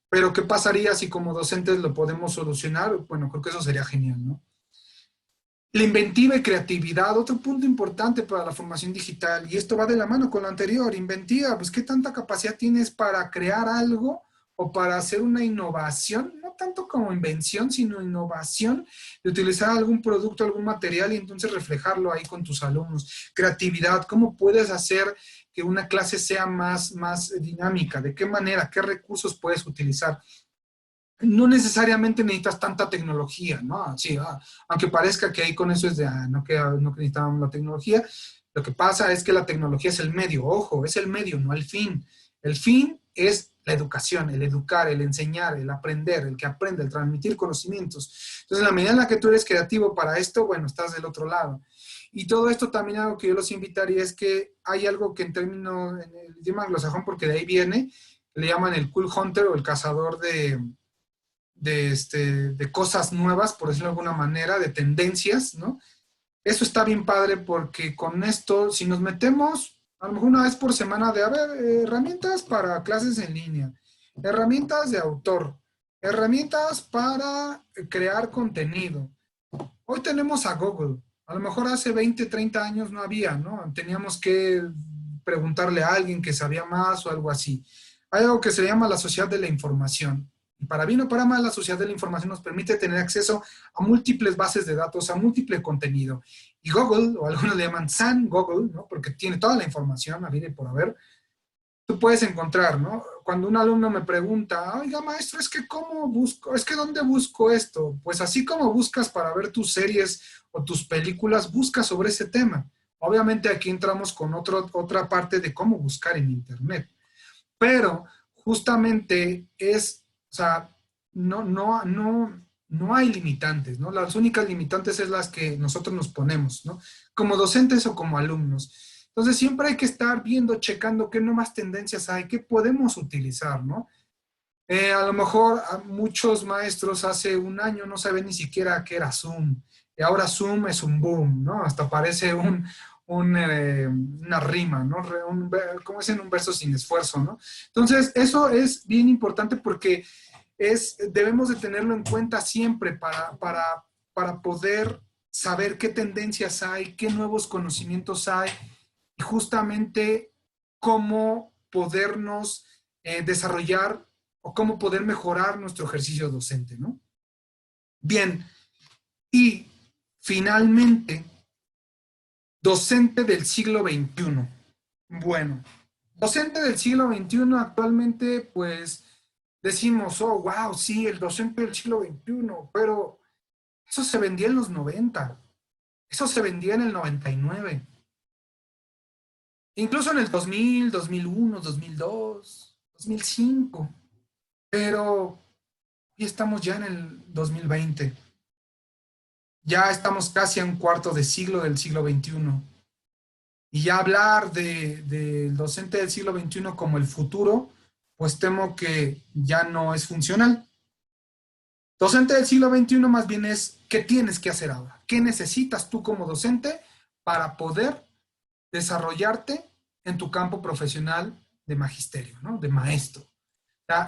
Pero ¿qué pasaría si como docentes lo podemos solucionar? Bueno, creo que eso sería genial, ¿no? La inventiva y creatividad, otro punto importante para la formación digital, y esto va de la mano con lo anterior. Inventiva, pues ¿qué tanta capacidad tienes para crear algo o para hacer una innovación? No tanto como invención, sino innovación, de utilizar algún producto, algún material y entonces reflejarlo ahí con tus alumnos. Creatividad, ¿cómo puedes hacer que una clase sea más dinámica? ¿De qué manera? ¿Qué recursos puedes utilizar? No necesariamente necesitas tanta tecnología, ¿no? Sí, aunque parezca que ahí con eso es de, no que necesitamos la tecnología, lo que pasa es que la tecnología es el medio, ojo, es el medio, no el fin. El fin es la educación, el educar, el enseñar, el aprender, el que aprende, el transmitir conocimientos. Entonces, en la medida en la que tú eres creativo para esto, bueno, estás del otro lado. Y todo esto también algo que yo los invitaría es que hay algo que en el idioma anglosajón, porque de ahí viene, le llaman el cool hunter o el cazador de cosas nuevas, por decirlo de alguna manera, de tendencias, ¿no? Eso está bien padre porque con esto, si nos metemos, a lo mejor una vez por semana de, herramientas para clases en línea, herramientas de autor, herramientas para crear contenido. Hoy tenemos a Google. A lo mejor hace 20, 30 años no había, ¿no? Teníamos que preguntarle a alguien que sabía más o algo así. Hay algo que se llama la sociedad de la información. Y para bien o para mal, la sociedad de la información nos permite tener acceso a múltiples bases de datos, a múltiple contenido. Y Google, o algunos le llaman San Google, ¿no? Porque tiene toda la información, a y por haber, tú puedes encontrar, ¿no? Cuando un alumno me pregunta, oiga, maestro, es que ¿cómo busco? Es que ¿dónde busco esto? Pues así como buscas para ver tus series o tus películas, busca sobre ese tema. Obviamente aquí entramos con otra parte de cómo buscar en Internet. Pero justamente o sea, no hay limitantes, ¿no? Las únicas limitantes es las que nosotros nos ponemos, ¿no? Como docentes o como alumnos. Entonces siempre hay que estar viendo, checando qué nuevas tendencias hay, qué podemos utilizar, ¿no? A lo mejor a muchos maestros hace un año no saben ni siquiera qué era Zoom. Y ahora Zoom es un boom, ¿no? Hasta parece una rima, ¿no? Como dicen, un verso sin esfuerzo, ¿no? Entonces, eso es bien importante porque debemos de tenerlo en cuenta siempre para poder saber qué tendencias hay, qué nuevos conocimientos hay y justamente cómo podernos desarrollar o cómo poder mejorar nuestro ejercicio docente, ¿no? Bien, y finalmente, docente del siglo XXI. Bueno, docente del siglo XXI actualmente, pues decimos, oh, wow, sí, el docente del siglo XXI, pero eso se vendía en los 90, eso se vendía en el 99, incluso en el 2000, 2001, 2002, 2005, pero y estamos ya en el 2020. Ya estamos casi a un cuarto de siglo del siglo XXI. Y ya hablar del docente del siglo XXI como el futuro, pues temo que ya no es funcional. Docente del siglo XXI más bien es qué tienes que hacer ahora, qué necesitas tú como docente para poder desarrollarte en tu campo profesional de magisterio, ¿no? De maestro.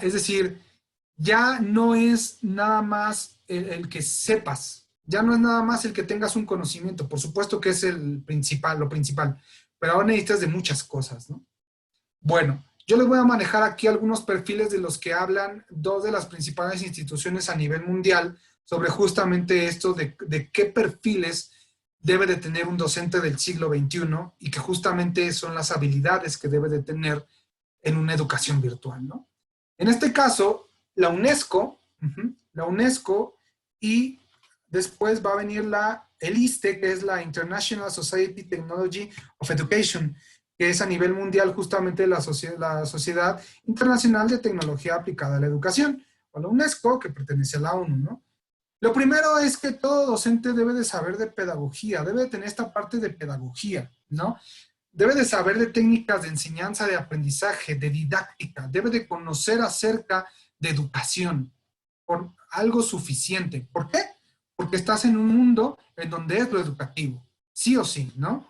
Es decir, ya no es nada más el que sepas, ya no es nada más el que tengas un conocimiento, por supuesto que es el principal, lo principal, pero ahora necesitas de muchas cosas, ¿no? Bueno, yo les voy a manejar aquí algunos perfiles de los que hablan dos de las principales instituciones a nivel mundial sobre justamente esto de qué perfiles debe de tener un docente del siglo XXI y que justamente son las habilidades que debe de tener en una educación virtual, ¿no? En este caso, la UNESCO y después va a venir el ISTE, que es la International Society Technology of Education, que es a nivel mundial justamente la Sociedad Internacional de Tecnología Aplicada a la Educación, o la UNESCO, que pertenece a la ONU, ¿no? Lo primero es que todo docente debe de saber de pedagogía, debe de tener esta parte de pedagogía, ¿no? Debe de saber de técnicas de enseñanza, de aprendizaje, de didáctica, debe de conocer acerca de educación, por algo suficiente. ¿Por qué? Porque estás en un mundo en donde es lo educativo, sí o sí, ¿no?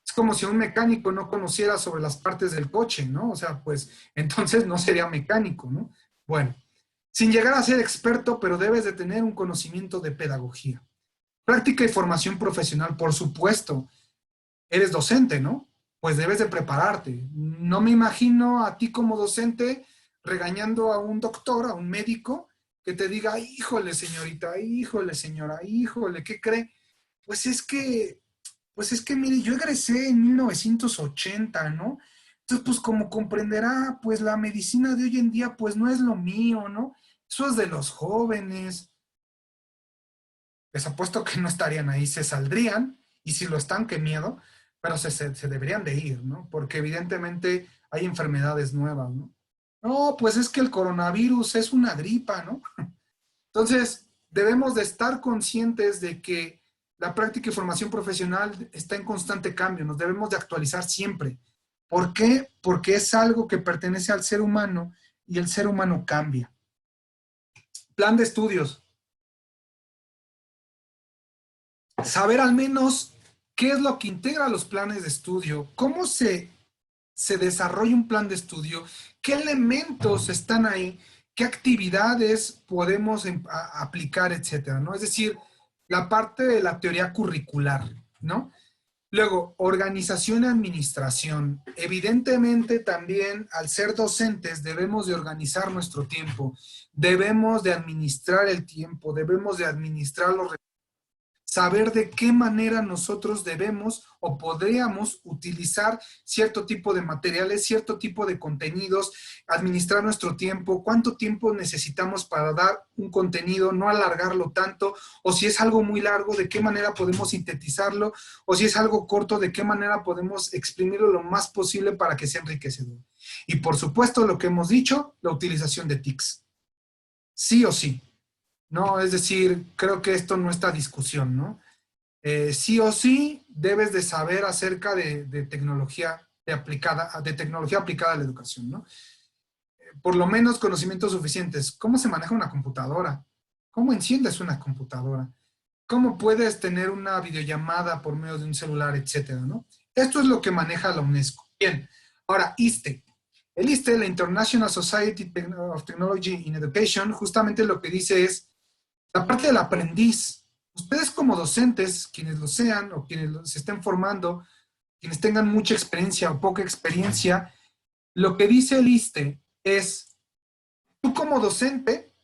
Es como si un mecánico no conociera sobre las partes del coche, ¿no? O sea, pues entonces no sería mecánico, ¿no? Bueno, sin llegar a ser experto, pero debes de tener un conocimiento de pedagogía. Práctica y formación profesional, por supuesto. Eres docente, ¿no? Pues debes de prepararte. No me imagino a ti como docente regañando a un doctor, a un médico, que te diga, híjole señorita, híjole señora, híjole, ¿qué cree? Pues es que, pues es que, mire, yo egresé en 1980, ¿no? Entonces, pues como comprenderá, pues la medicina de hoy en día, pues no es lo mío, ¿no? Eso es de los jóvenes. Les apuesto que no estarían ahí, se saldrían, y si lo están, qué miedo, pero se deberían de ir, ¿no? Porque evidentemente hay enfermedades nuevas, ¿no? No, pues es que el coronavirus es una gripa, ¿no? Entonces, debemos de estar conscientes de que la práctica y formación profesional está en constante cambio, nos debemos de actualizar siempre. ¿Por qué? Porque es algo que pertenece al ser humano y el ser humano cambia. Plan de estudios. Saber al menos qué es lo que integra los planes de estudio, cómo se desarrolla un plan de estudio, qué elementos están ahí, qué actividades podemos aplicar, etcétera, ¿no? Es decir, la parte de la teoría curricular, ¿no? Luego, organización y administración. Evidentemente también al ser docentes debemos de organizar nuestro tiempo, debemos de administrar el tiempo, debemos de administrar los recursos, saber de qué manera nosotros debemos o podríamos utilizar cierto tipo de materiales, cierto tipo de contenidos, administrar nuestro tiempo, cuánto tiempo necesitamos para dar un contenido, no alargarlo tanto, o si es algo muy largo, de qué manera podemos sintetizarlo, o si es algo corto, de qué manera podemos exprimirlo lo más posible para que sea enriquecedor. Y por supuesto, lo que hemos dicho, la utilización de TICs. Sí o sí. ¿No? Es decir, creo que esto no está a discusión, ¿no? Sí o sí debes de saber acerca de tecnología aplicada a la educación, ¿no? por lo menos conocimientos suficientes. ¿Cómo se maneja una computadora? ¿Cómo enciendes una computadora? ¿Cómo puedes tener una videollamada por medio de un celular, etcétera, ¿no? Esto es lo que maneja la UNESCO. Bien, ahora, ISTE. El ISTE, la International Society of Technology in Education, justamente lo que dice es la parte del aprendiz. Ustedes como docentes, quienes lo sean o quienes se estén formando, quienes tengan mucha experiencia o poca experiencia, lo que dice el ISTE es, tú como docente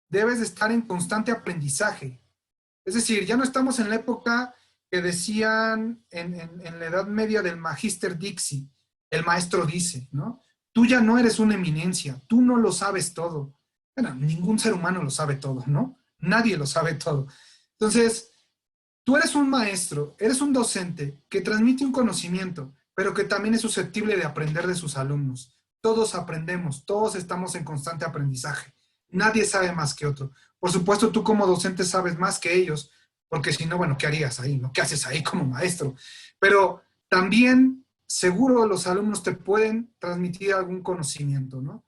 debes de estar en constante aprendizaje. Es decir, ya no estamos en la época que decían en la Edad Media del Magister Dixi, el maestro dice, ¿no? Tú ya no eres una eminencia, tú no lo sabes todo. Bueno, ningún ser humano lo sabe todo, ¿no? Nadie lo sabe todo. Entonces, tú eres un maestro, eres un docente que transmite un conocimiento, pero que también es susceptible de aprender de sus alumnos. Todos aprendemos, todos estamos en constante aprendizaje. Nadie sabe más que otro. Por supuesto, tú como docente sabes más que ellos, porque si no, bueno, ¿qué harías ahí? ¿No? ¿Qué haces ahí como maestro? Pero también seguro los alumnos te pueden transmitir algún conocimiento, ¿no?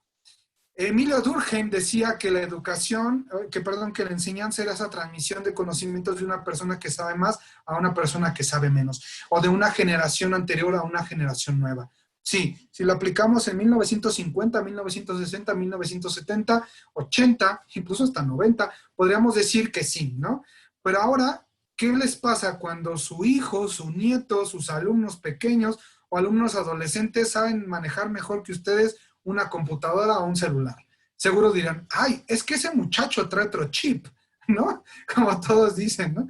Emilio Durkheim decía que la educación, que la enseñanza era esa transmisión de conocimientos de una persona que sabe más a una persona que sabe menos, o de una generación anterior a una generación nueva. Sí, si lo aplicamos en 1950, 1960, 1970, 80, incluso hasta 90, podríamos decir que sí, ¿no? Pero ahora, ¿qué les pasa cuando su hijo, su nieto, sus alumnos pequeños o alumnos adolescentes saben manejar mejor que ustedes una computadora o un celular? Seguro dirán, ay, es que ese muchacho trae otro chip, ¿no? Como todos dicen, ¿no?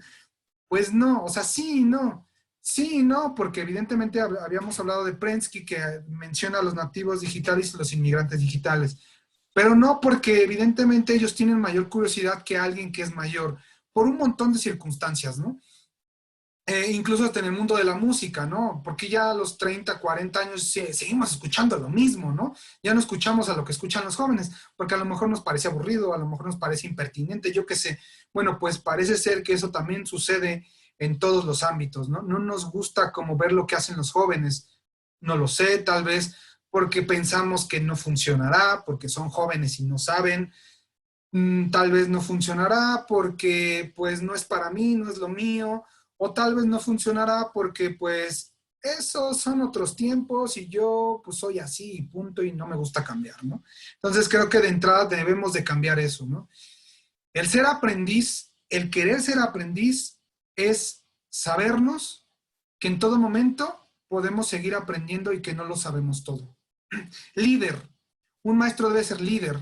Pues no, o sea, sí y no. Sí y no, porque evidentemente habíamos hablado de Prensky, que menciona a los nativos digitales y los inmigrantes digitales. Pero no porque evidentemente ellos tienen mayor curiosidad que alguien que es mayor, por un montón de circunstancias, ¿no? Incluso hasta en el mundo de la música, ¿no? Porque ya a los 30, 40 años seguimos escuchando lo mismo, ¿no? Ya no escuchamos a lo que escuchan los jóvenes, porque a lo mejor nos parece aburrido, a lo mejor nos parece impertinente, yo qué sé. Bueno, pues parece ser que eso también sucede en todos los ámbitos, ¿no? No nos gusta como ver lo que hacen los jóvenes. No lo sé, tal vez porque pensamos que no funcionará, porque son jóvenes y no saben. Tal vez no funcionará porque pues no es para mí, no es lo mío, o tal vez no funcionará porque pues esos son otros tiempos y yo pues soy así y punto y no me gusta cambiar, ¿no? Entonces creo que de entrada debemos de cambiar eso, ¿no? El ser aprendiz, el querer ser aprendiz es sabernos que en todo momento podemos seguir aprendiendo y que no lo sabemos todo. Líder, un maestro debe ser líder,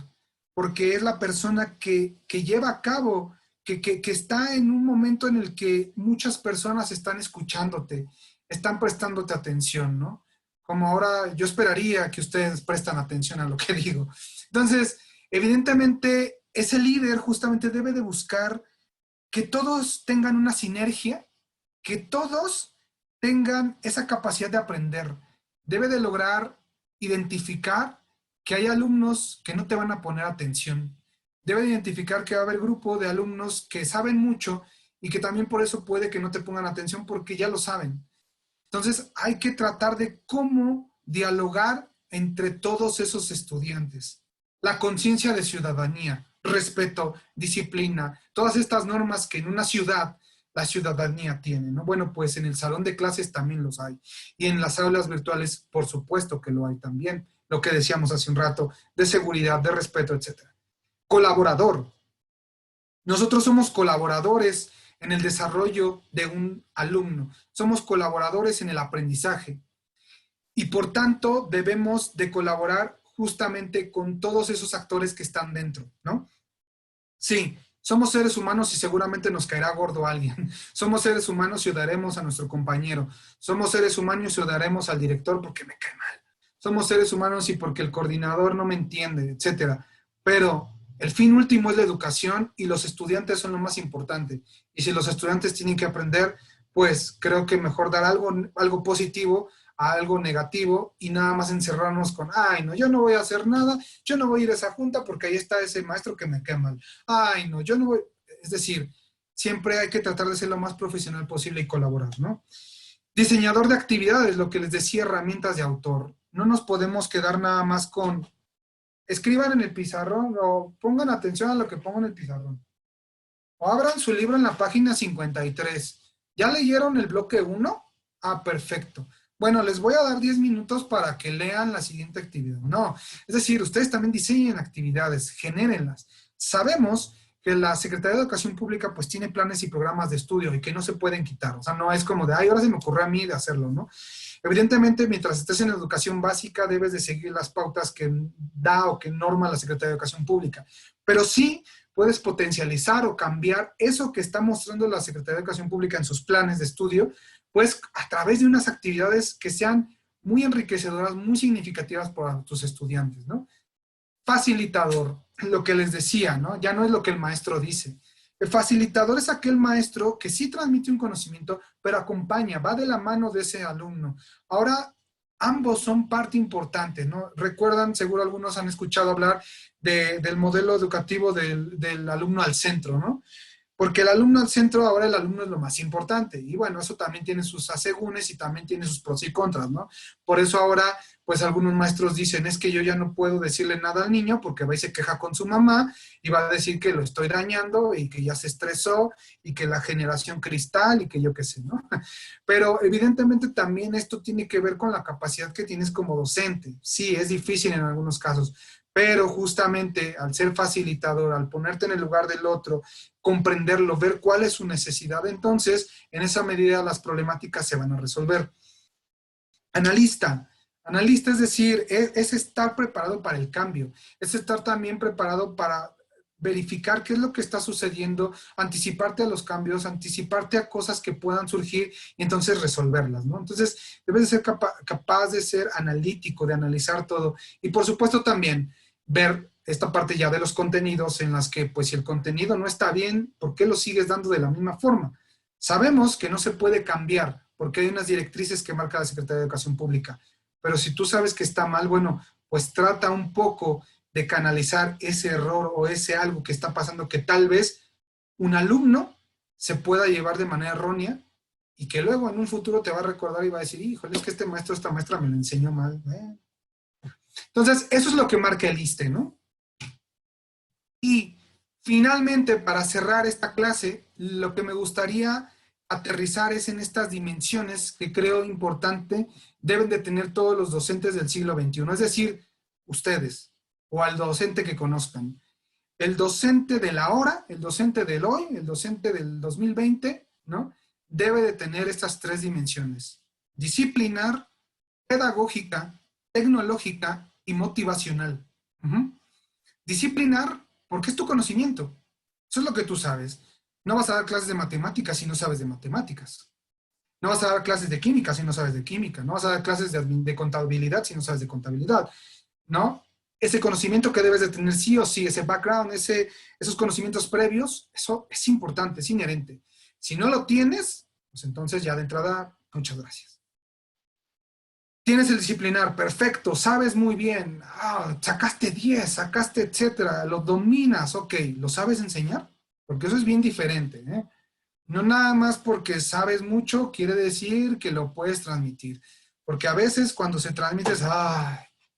porque es la persona que lleva a cabo, que está en un momento en el que muchas personas están escuchándote, están prestándote atención, ¿no? Como ahora yo esperaría que ustedes prestan atención a lo que digo. Entonces, evidentemente, ese líder justamente debe de buscar que todos tengan una sinergia, que todos tengan esa capacidad de aprender. Debe de lograr identificar que hay alumnos que no te van a poner atención. Debe de identificar que va a haber grupo de alumnos que saben mucho y que también por eso puede que no te pongan atención porque ya lo saben. Entonces hay que tratar de cómo dialogar entre todos esos estudiantes. La conciencia de ciudadanía, respeto, disciplina, todas estas normas que en una ciudad la ciudadanía tiene, ¿no? Bueno, pues en el salón de clases también los hay. Y en las aulas virtuales, por supuesto que lo hay también. Lo que decíamos hace un rato, de seguridad, de respeto, etc. Colaborador. Nosotros somos colaboradores en el desarrollo de un alumno. Somos colaboradores en el aprendizaje. Y por tanto, debemos de colaborar justamente con todos esos actores que están dentro, ¿no? Sí, somos seres humanos y seguramente nos caerá gordo alguien. Somos seres humanos y odiaremos a nuestro compañero. Somos seres humanos y odiaremos al director porque me cae mal. Somos seres humanos y porque el coordinador no me entiende, etcétera. Pero el fin último es la educación y los estudiantes son lo más importante. Y si los estudiantes tienen que aprender, pues creo que mejor dar algo positivo a algo negativo y nada más encerrarnos con, ay, no, yo no voy a hacer nada, yo no voy a ir a esa junta porque ahí está ese maestro que me cae mal. Ay, no, yo no voy. Es decir, siempre hay que tratar de ser lo más profesional posible y colaborar, ¿no? Diseñador de actividades, lo que les decía, herramientas de autor. No nos podemos quedar nada más con escriban en el pizarrón o pongan atención a lo que pongo en el pizarrón. O abran su libro en la página 53. ¿Ya leyeron el bloque 1? Ah, perfecto. Bueno, les voy a dar 10 minutos para que lean la siguiente actividad. No, es decir, ustedes también diseñen actividades, genérenlas. Sabemos que la Secretaría de Educación Pública pues tiene planes y programas de estudio y que no se pueden quitar. O sea, no es como de, ay, ahora se me ocurrió a mí de hacerlo, ¿no? Evidentemente, mientras estés en educación básica, debes de seguir las pautas que da o que norma la Secretaría de Educación Pública. Pero sí puedes potencializar o cambiar eso que está mostrando la Secretaría de Educación Pública en sus planes de estudio, pues a través de unas actividades que sean muy enriquecedoras, muy significativas para tus estudiantes, ¿no? Facilitador, lo que les decía, ¿no? Ya no es lo que el maestro dice. El facilitador es aquel maestro que sí transmite un conocimiento, pero acompaña, va de la mano de ese alumno. Ahora, ambos son parte importante, ¿no? Recuerdan, seguro algunos han escuchado hablar del modelo educativo del alumno al centro, ¿no? Porque el alumno al centro, ahora el alumno es lo más importante. Y bueno, eso también tiene sus asegúnes y también tiene sus pros y contras, ¿no? Por eso ahora, pues algunos maestros dicen, es que yo ya no puedo decirle nada al niño porque va y se queja con su mamá y va a decir que lo estoy dañando y que ya se estresó y que la generación cristal y que yo qué sé, ¿no? Pero evidentemente también esto tiene que ver con la capacidad que tienes como docente. Sí, es difícil en algunos casos, pero justamente al ser facilitador, al ponerte en el lugar del otro, comprenderlo, ver cuál es su necesidad, entonces en esa medida las problemáticas se van a resolver. Analista. Analista es decir, es estar preparado para el cambio, es estar también preparado para verificar qué es lo que está sucediendo, anticiparte a los cambios, anticiparte a cosas que puedan surgir y entonces resolverlas, ¿no? Entonces, debes de ser capaz de ser analítico, de analizar todo. Y por supuesto también ver esta parte ya de los contenidos en las que, pues, si el contenido no está bien, ¿por qué lo sigues dando de la misma forma? Sabemos que no se puede cambiar porque hay unas directrices que marca la Secretaría de Educación Pública, pero si tú sabes que está mal, bueno, pues trata un poco de canalizar ese error o ese algo que está pasando que tal vez un alumno se pueda llevar de manera errónea y que luego en un futuro te va a recordar y va a decir, híjole, es que este maestro, esta maestra me lo enseñó mal. Entonces, eso es lo que marca el ISSSTE, ¿no? Y finalmente, para cerrar esta clase, lo que me gustaría aterrizar es en estas dimensiones que creo importante deben de tener todos los docentes del siglo XXI, es decir, ustedes o al docente que conozcan. El docente de la hora, el docente del hoy, el docente del 2020, ¿no? Debe de tener estas tres dimensiones: disciplinar, pedagógica, tecnológica y motivacional. Disciplinar, porque es tu conocimiento. Eso es lo que tú sabes. No vas a dar clases de matemáticas si no sabes de matemáticas. No vas a dar clases de química si no sabes de química. No vas a dar clases de contabilidad si no sabes de contabilidad, ¿no? Ese conocimiento que debes de tener sí o sí, ese background, esos conocimientos previos, eso es importante, es inherente. Si no lo tienes, pues entonces ya de entrada, muchas gracias. Tienes el disciplinar, perfecto, sabes muy bien, sacaste 10, sacaste etcétera, lo dominas, ok, ¿lo sabes enseñar? Porque eso es bien diferente, ¿eh? No nada más porque sabes mucho quiere decir que lo puedes transmitir. Porque a veces cuando se transmite es,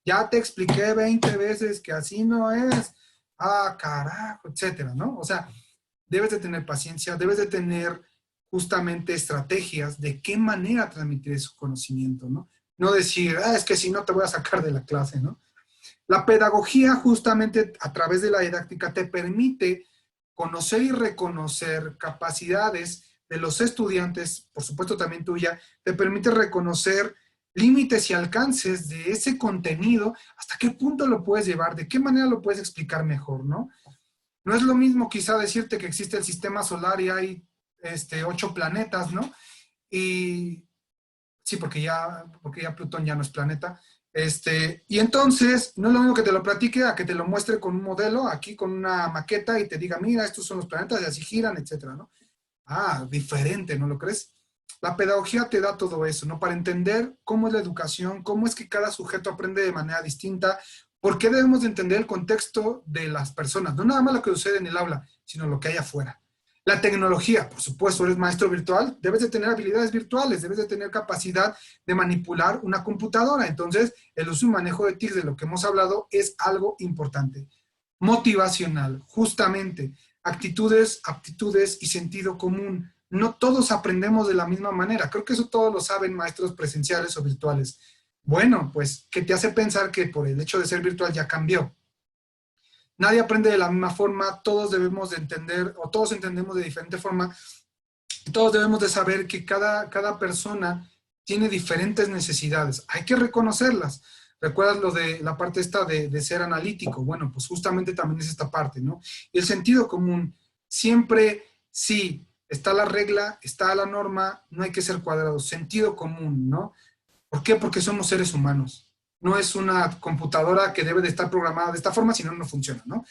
ya te expliqué 20 veces que así no es, carajo, etcétera, ¿no? O sea, debes de tener paciencia, debes de tener justamente estrategias de qué manera transmitir ese conocimiento, ¿no? No decir, es que si no te voy a sacar de la clase, ¿no? La pedagogía justamente a través de la didáctica te permite conocer y reconocer capacidades de los estudiantes, por supuesto también tuya, te permite reconocer límites y alcances de ese contenido, hasta qué punto lo puedes llevar, de qué manera lo puedes explicar mejor, ¿no? No es lo mismo quizá decirte que existe el sistema solar y hay 8 planetas, ¿no? Y sí, porque ya Plutón ya no es planeta. Y entonces, no es lo mismo que te lo platique a que te lo muestre con un modelo, aquí con una maqueta y te diga, mira, estos son los planetas y así giran, etcétera, ¿no? Diferente, ¿no lo crees? La pedagogía te da todo eso, ¿no? Para entender cómo es la educación, cómo es que cada sujeto aprende de manera distinta, por qué debemos de entender el contexto de las personas, no nada más lo que sucede en el aula, sino lo que hay afuera. La tecnología, por supuesto, eres maestro virtual, debes de tener habilidades virtuales, debes de tener capacidad de manipular una computadora. Entonces, el uso y manejo de TIC, de lo que hemos hablado, es algo importante. Motivacional, justamente, actitudes, aptitudes y sentido común. No todos aprendemos de la misma manera. Creo que eso todos lo saben maestros presenciales o virtuales. Bueno, pues, ¿qué te hace pensar que por el hecho de ser virtual ya cambió? Nadie aprende de la misma forma, todos debemos de entender, o todos entendemos de diferente forma, todos debemos de saber que cada persona tiene diferentes necesidades, hay que reconocerlas. ¿Recuerdas lo de la parte esta de ser analítico? Bueno, pues justamente también es esta parte, ¿no? Y el sentido común, siempre sí, está la regla, está la norma, no hay que ser cuadrados, sentido común, ¿no? ¿Por qué? Porque somos seres humanos. No es una computadora que debe de estar programada de esta forma, si no, no funciona, ¿no?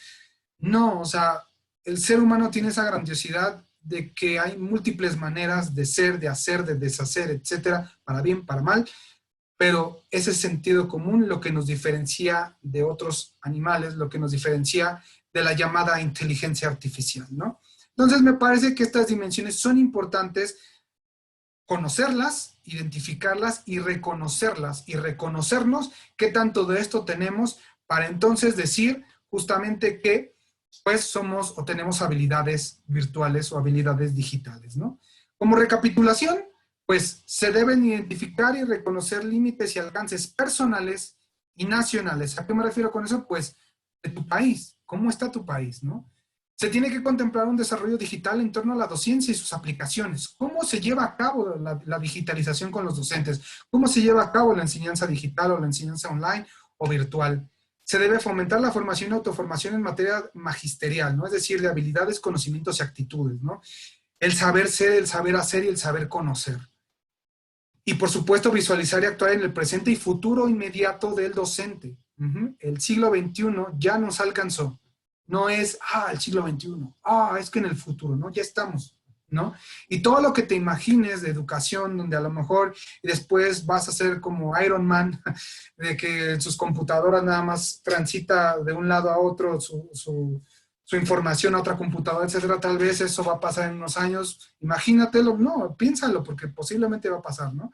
No, o sea, el ser humano tiene esa grandiosidad de que hay múltiples maneras de ser, de hacer, de deshacer, etcétera, para bien, para mal, pero ese sentido común lo que nos diferencia de otros animales, lo que nos diferencia de la llamada inteligencia artificial, ¿no? Entonces me parece que estas dimensiones son importantes, conocerlas, identificarlas y reconocernos qué tanto de esto tenemos para entonces decir justamente que pues somos o tenemos habilidades virtuales o habilidades digitales, ¿no? Como recapitulación, pues se deben identificar y reconocer límites y alcances personales y nacionales. ¿A qué me refiero con eso? Pues de tu país, ¿cómo está tu país, no? Se tiene que contemplar un desarrollo digital en torno a la docencia y sus aplicaciones. ¿Cómo se lleva a cabo la digitalización con los docentes? ¿Cómo se lleva a cabo la enseñanza digital o la enseñanza online o virtual? Se debe fomentar la formación y autoformación en materia magisterial, ¿no? Es decir, de habilidades, conocimientos y actitudes, ¿no? El saber ser, el saber hacer y el saber conocer. Y por supuesto visualizar y actuar en el presente y futuro inmediato del docente. El siglo XXI ya nos alcanzó. No es, el siglo XXI, es que en el futuro, ¿no? Ya estamos, ¿no? Y todo lo que te imagines de educación, donde a lo mejor y después vas a ser como Iron Man, de que en sus computadoras nada más transita de un lado a otro su información a otra computadora, etcétera, tal vez eso va a pasar en unos años. Imagínatelo, no, piénsalo, porque posiblemente va a pasar, ¿no?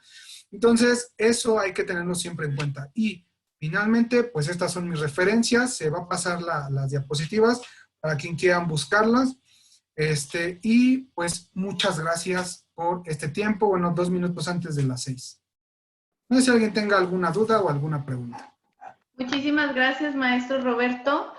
Entonces, eso hay que tenerlo siempre en cuenta. Y finalmente, pues estas son mis referencias, se va a pasar las diapositivas para quien quieran buscarlas. Y pues muchas gracias por este tiempo, bueno, 2 minutos antes de las 6. No sé si alguien tenga alguna duda o alguna pregunta. Muchísimas gracias, maestro Roberto.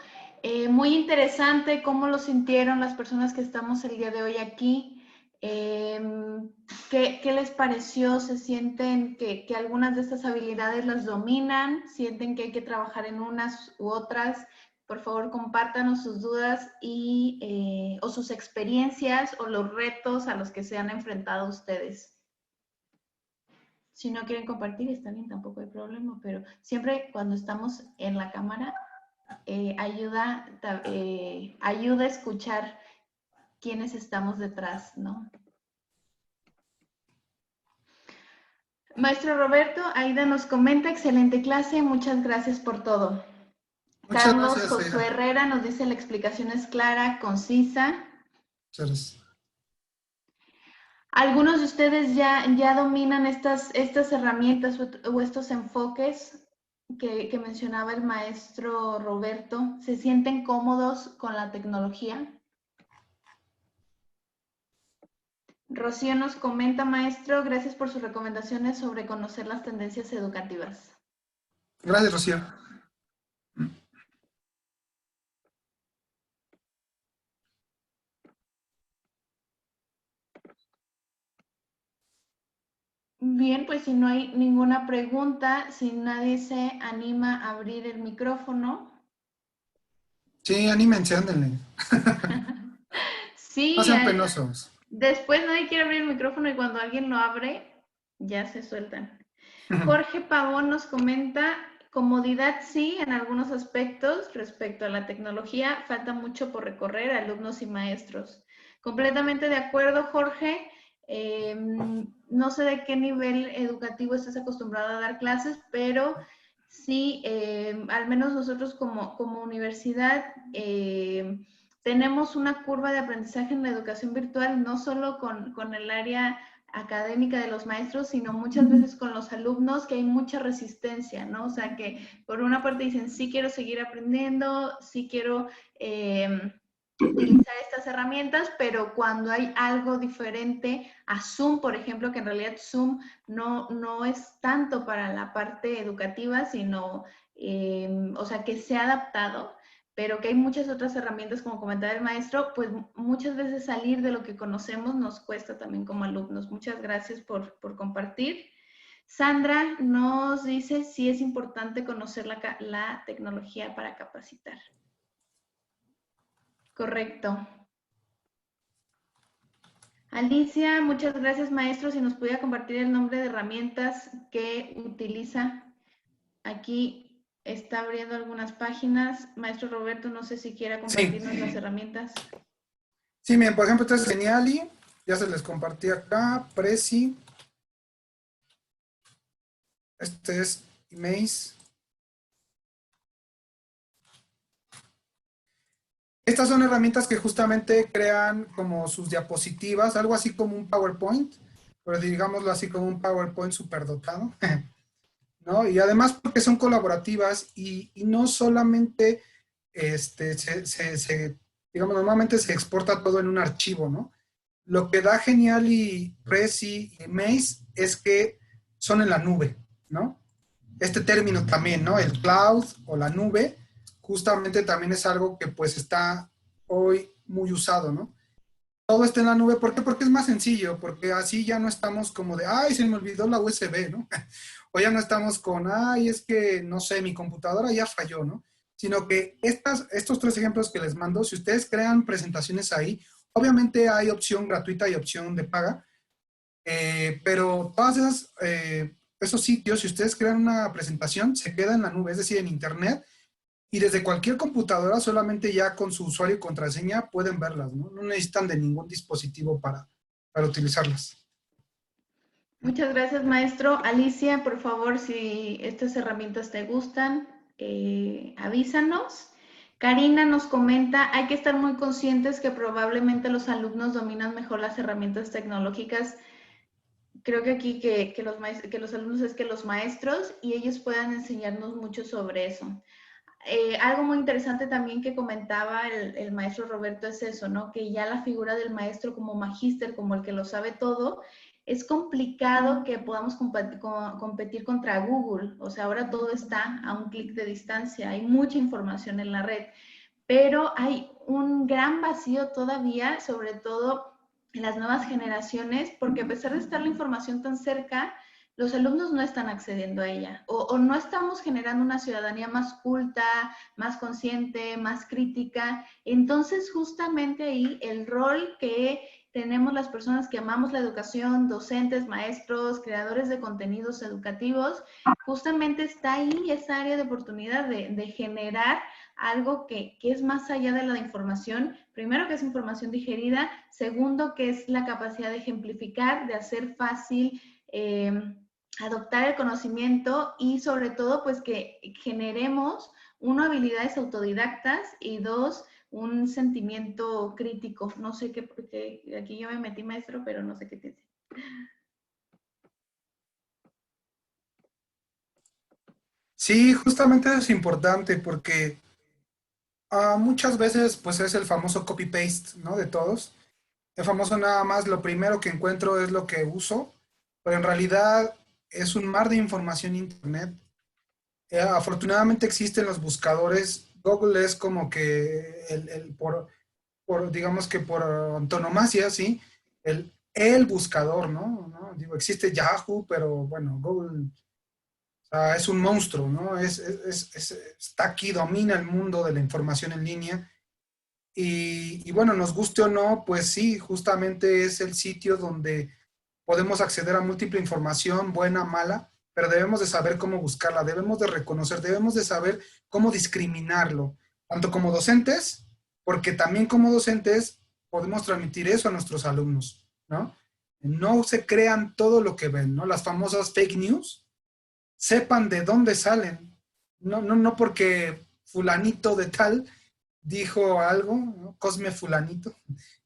Muy interesante cómo lo sintieron las personas que estamos el día de hoy aquí. ¿Qué les pareció? ¿Se sienten que algunas de estas habilidades las dominan? ¿Sienten que hay que trabajar en unas u otras? Por favor, compártanos sus dudas o sus experiencias o los retos a los que se han enfrentado ustedes. Si no quieren compartir, está bien, tampoco hay problema, pero siempre cuando estamos en la cámara, ayuda a escuchar quiénes estamos detrás, ¿no? Maestro Roberto, Aida nos comenta, excelente clase, muchas gracias por todo. Muchas Carlos gracias, Josué Herrera nos dice, la explicación es clara, concisa. Muchas gracias. ¿Algunos de ustedes ya dominan estas herramientas o estos enfoques que mencionaba el maestro Roberto? ¿Se sienten cómodos con la tecnología? Rocío nos comenta, maestro, gracias por sus recomendaciones sobre conocer las tendencias educativas. Gracias, Rocío. Bien, pues si no hay ninguna pregunta, si nadie se anima a abrir el micrófono. Sí, anímense, ándenle. Sí, No sean penosos. después nadie quiere abrir el micrófono y cuando alguien lo abre, ya se sueltan. Jorge Pavón nos comenta, comodidad sí, en algunos aspectos respecto a la tecnología, falta mucho por recorrer, alumnos y maestros. Completamente de acuerdo, Jorge. No sé de qué nivel educativo estás acostumbrado a dar clases, pero sí, al menos nosotros como universidad, tenemos una curva de aprendizaje en la educación virtual, no solo con el área académica de los maestros, sino muchas veces con los alumnos, que hay mucha resistencia, ¿no? O sea, que por una parte dicen, sí quiero seguir aprendiendo, sí quiero utilizar estas herramientas, pero cuando hay algo diferente a Zoom, por ejemplo, que en realidad Zoom no es tanto para la parte educativa, sino, o sea, que se ha adaptado, pero que hay muchas otras herramientas, como comentaba el maestro, pues muchas veces salir de lo que conocemos nos cuesta también como alumnos. Muchas gracias por compartir. Sandra nos dice si es importante conocer la tecnología para capacitar. Correcto. Alicia, muchas gracias, maestro. Si nos pudiera compartir el nombre de herramientas que utiliza. Aquí está abriendo algunas páginas. Maestro Roberto, no sé si quiera compartirnos las herramientas. Sí, miren, por ejemplo, esta es Geniali. Ya se les compartí acá. Prezi. Este es Emaze. Estas son herramientas que justamente crean como sus diapositivas, algo así como un PowerPoint, pero digámoslo así como un PowerPoint superdotado, ¿no? Y además porque son colaborativas y no solamente, digamos, normalmente se exporta todo en un archivo, ¿no? Lo que da Geniali, Prezi y Maze es que son en la nube, ¿no? Este término también, ¿no? El cloud o la nube, justamente también es algo que pues está hoy muy usado, ¿no? Todo está en la nube, ¿por qué? Porque es más sencillo, porque así ya no estamos como de, ay, se me olvidó la USB, ¿no? O ya no estamos con, ay, es que, no sé, mi computadora ya falló, ¿no? Sino que estos tres ejemplos que les mando, si ustedes crean presentaciones ahí, obviamente hay opción gratuita y opción de paga, pero todas esos sitios, si ustedes crean una presentación, se queda en la nube, es decir, en internet, y desde cualquier computadora, solamente ya con su usuario y contraseña pueden verlas, ¿no? No necesitan de ningún dispositivo para utilizarlas. Muchas gracias, maestro. Alicia, por favor, si estas herramientas te gustan, avísanos. Karina nos comenta, hay que estar muy conscientes que probablemente los alumnos dominan mejor las herramientas tecnológicas. Creo que aquí que los alumnos es que los maestros, y ellos puedan enseñarnos mucho sobre eso. Algo muy interesante también que comentaba el maestro Roberto es eso, ¿no? Que ya la figura del maestro como magíster, como el que lo sabe todo, es complicado que podamos competir contra Google. O sea, ahora todo está a un clic de distancia, hay mucha información en la red, pero hay un gran vacío todavía, sobre todo en las nuevas generaciones, porque a pesar de estar la información tan cerca, los alumnos no están accediendo a ella o no estamos generando una ciudadanía más culta, más consciente, más crítica. Entonces, justamente ahí el rol que tenemos las personas que amamos la educación, docentes, maestros, creadores de contenidos educativos, justamente está ahí esa área de oportunidad de generar algo que es más allá de la información. Primero, que es información digerida. Segundo, que es la capacidad de ejemplificar, de hacer fácil adoptar el conocimiento y sobre todo pues que generemos, uno, habilidades autodidactas y dos, un sentimiento crítico. No sé qué, porque aquí yo me metí, maestro, pero no sé qué te dice. Sí, justamente eso es importante porque muchas veces pues es el famoso copy-paste, ¿no? De todos. El famoso nada más lo primero que encuentro es lo que uso, pero en realidad es un mar de información internet. Afortunadamente existen los buscadores. Google es como que digamos que por antonomasia, ¿sí? El buscador, ¿no? Digo, existe Yahoo, pero bueno, Google es un monstruo, ¿no? Está aquí, domina el mundo de la información en línea. Y bueno, nos guste o no, pues sí, justamente es el sitio donde podemos acceder a múltiple información, buena, mala, pero debemos de saber cómo buscarla, debemos de reconocer, debemos de saber cómo discriminarlo, tanto como docentes, porque también como docentes podemos transmitir eso a nuestros alumnos, ¿no? No se crean todo lo que ven, ¿no? Las famosas fake news, sepan de dónde salen, no porque fulanito de tal dijo algo, ¿no? Cosme fulanito,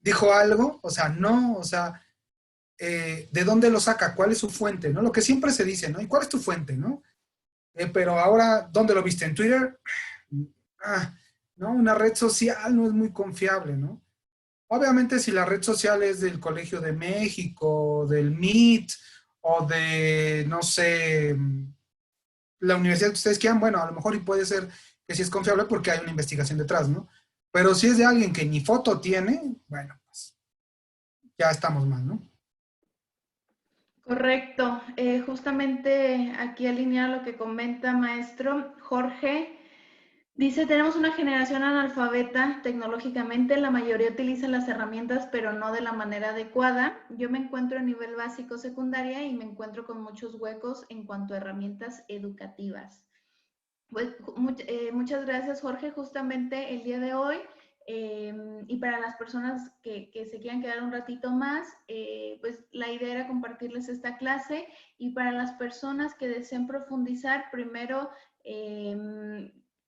dijo algo, o sea, no, o sea, ¿de dónde lo saca? ¿Cuál es su fuente? ¿No? Lo que siempre se dice, ¿no? ¿Y cuál es tu fuente? ¿No? Pero ahora, ¿dónde lo viste? ¿En Twitter? Ah, ¿no? Una red social no es muy confiable, ¿no? Obviamente si la red social es del Colegio de México, del MIT o de, no sé, la universidad que ustedes quieran, bueno, a lo mejor y puede ser que sí es confiable porque hay una investigación detrás, ¿no? Pero si es de alguien que ni foto tiene, bueno, pues ya estamos mal, ¿no? Correcto. Justamente aquí alineado a lo que comenta maestro Jorge, dice, tenemos una generación analfabeta tecnológicamente, la mayoría utiliza las herramientas, pero no de la manera adecuada. Yo me encuentro a nivel básico secundaria y me encuentro con muchos huecos en cuanto a herramientas educativas. Pues muchas gracias, Jorge. Justamente el día de hoy, y para las personas que se quieran quedar un ratito más, pues la idea era compartirles esta clase, y para las personas que deseen profundizar, primero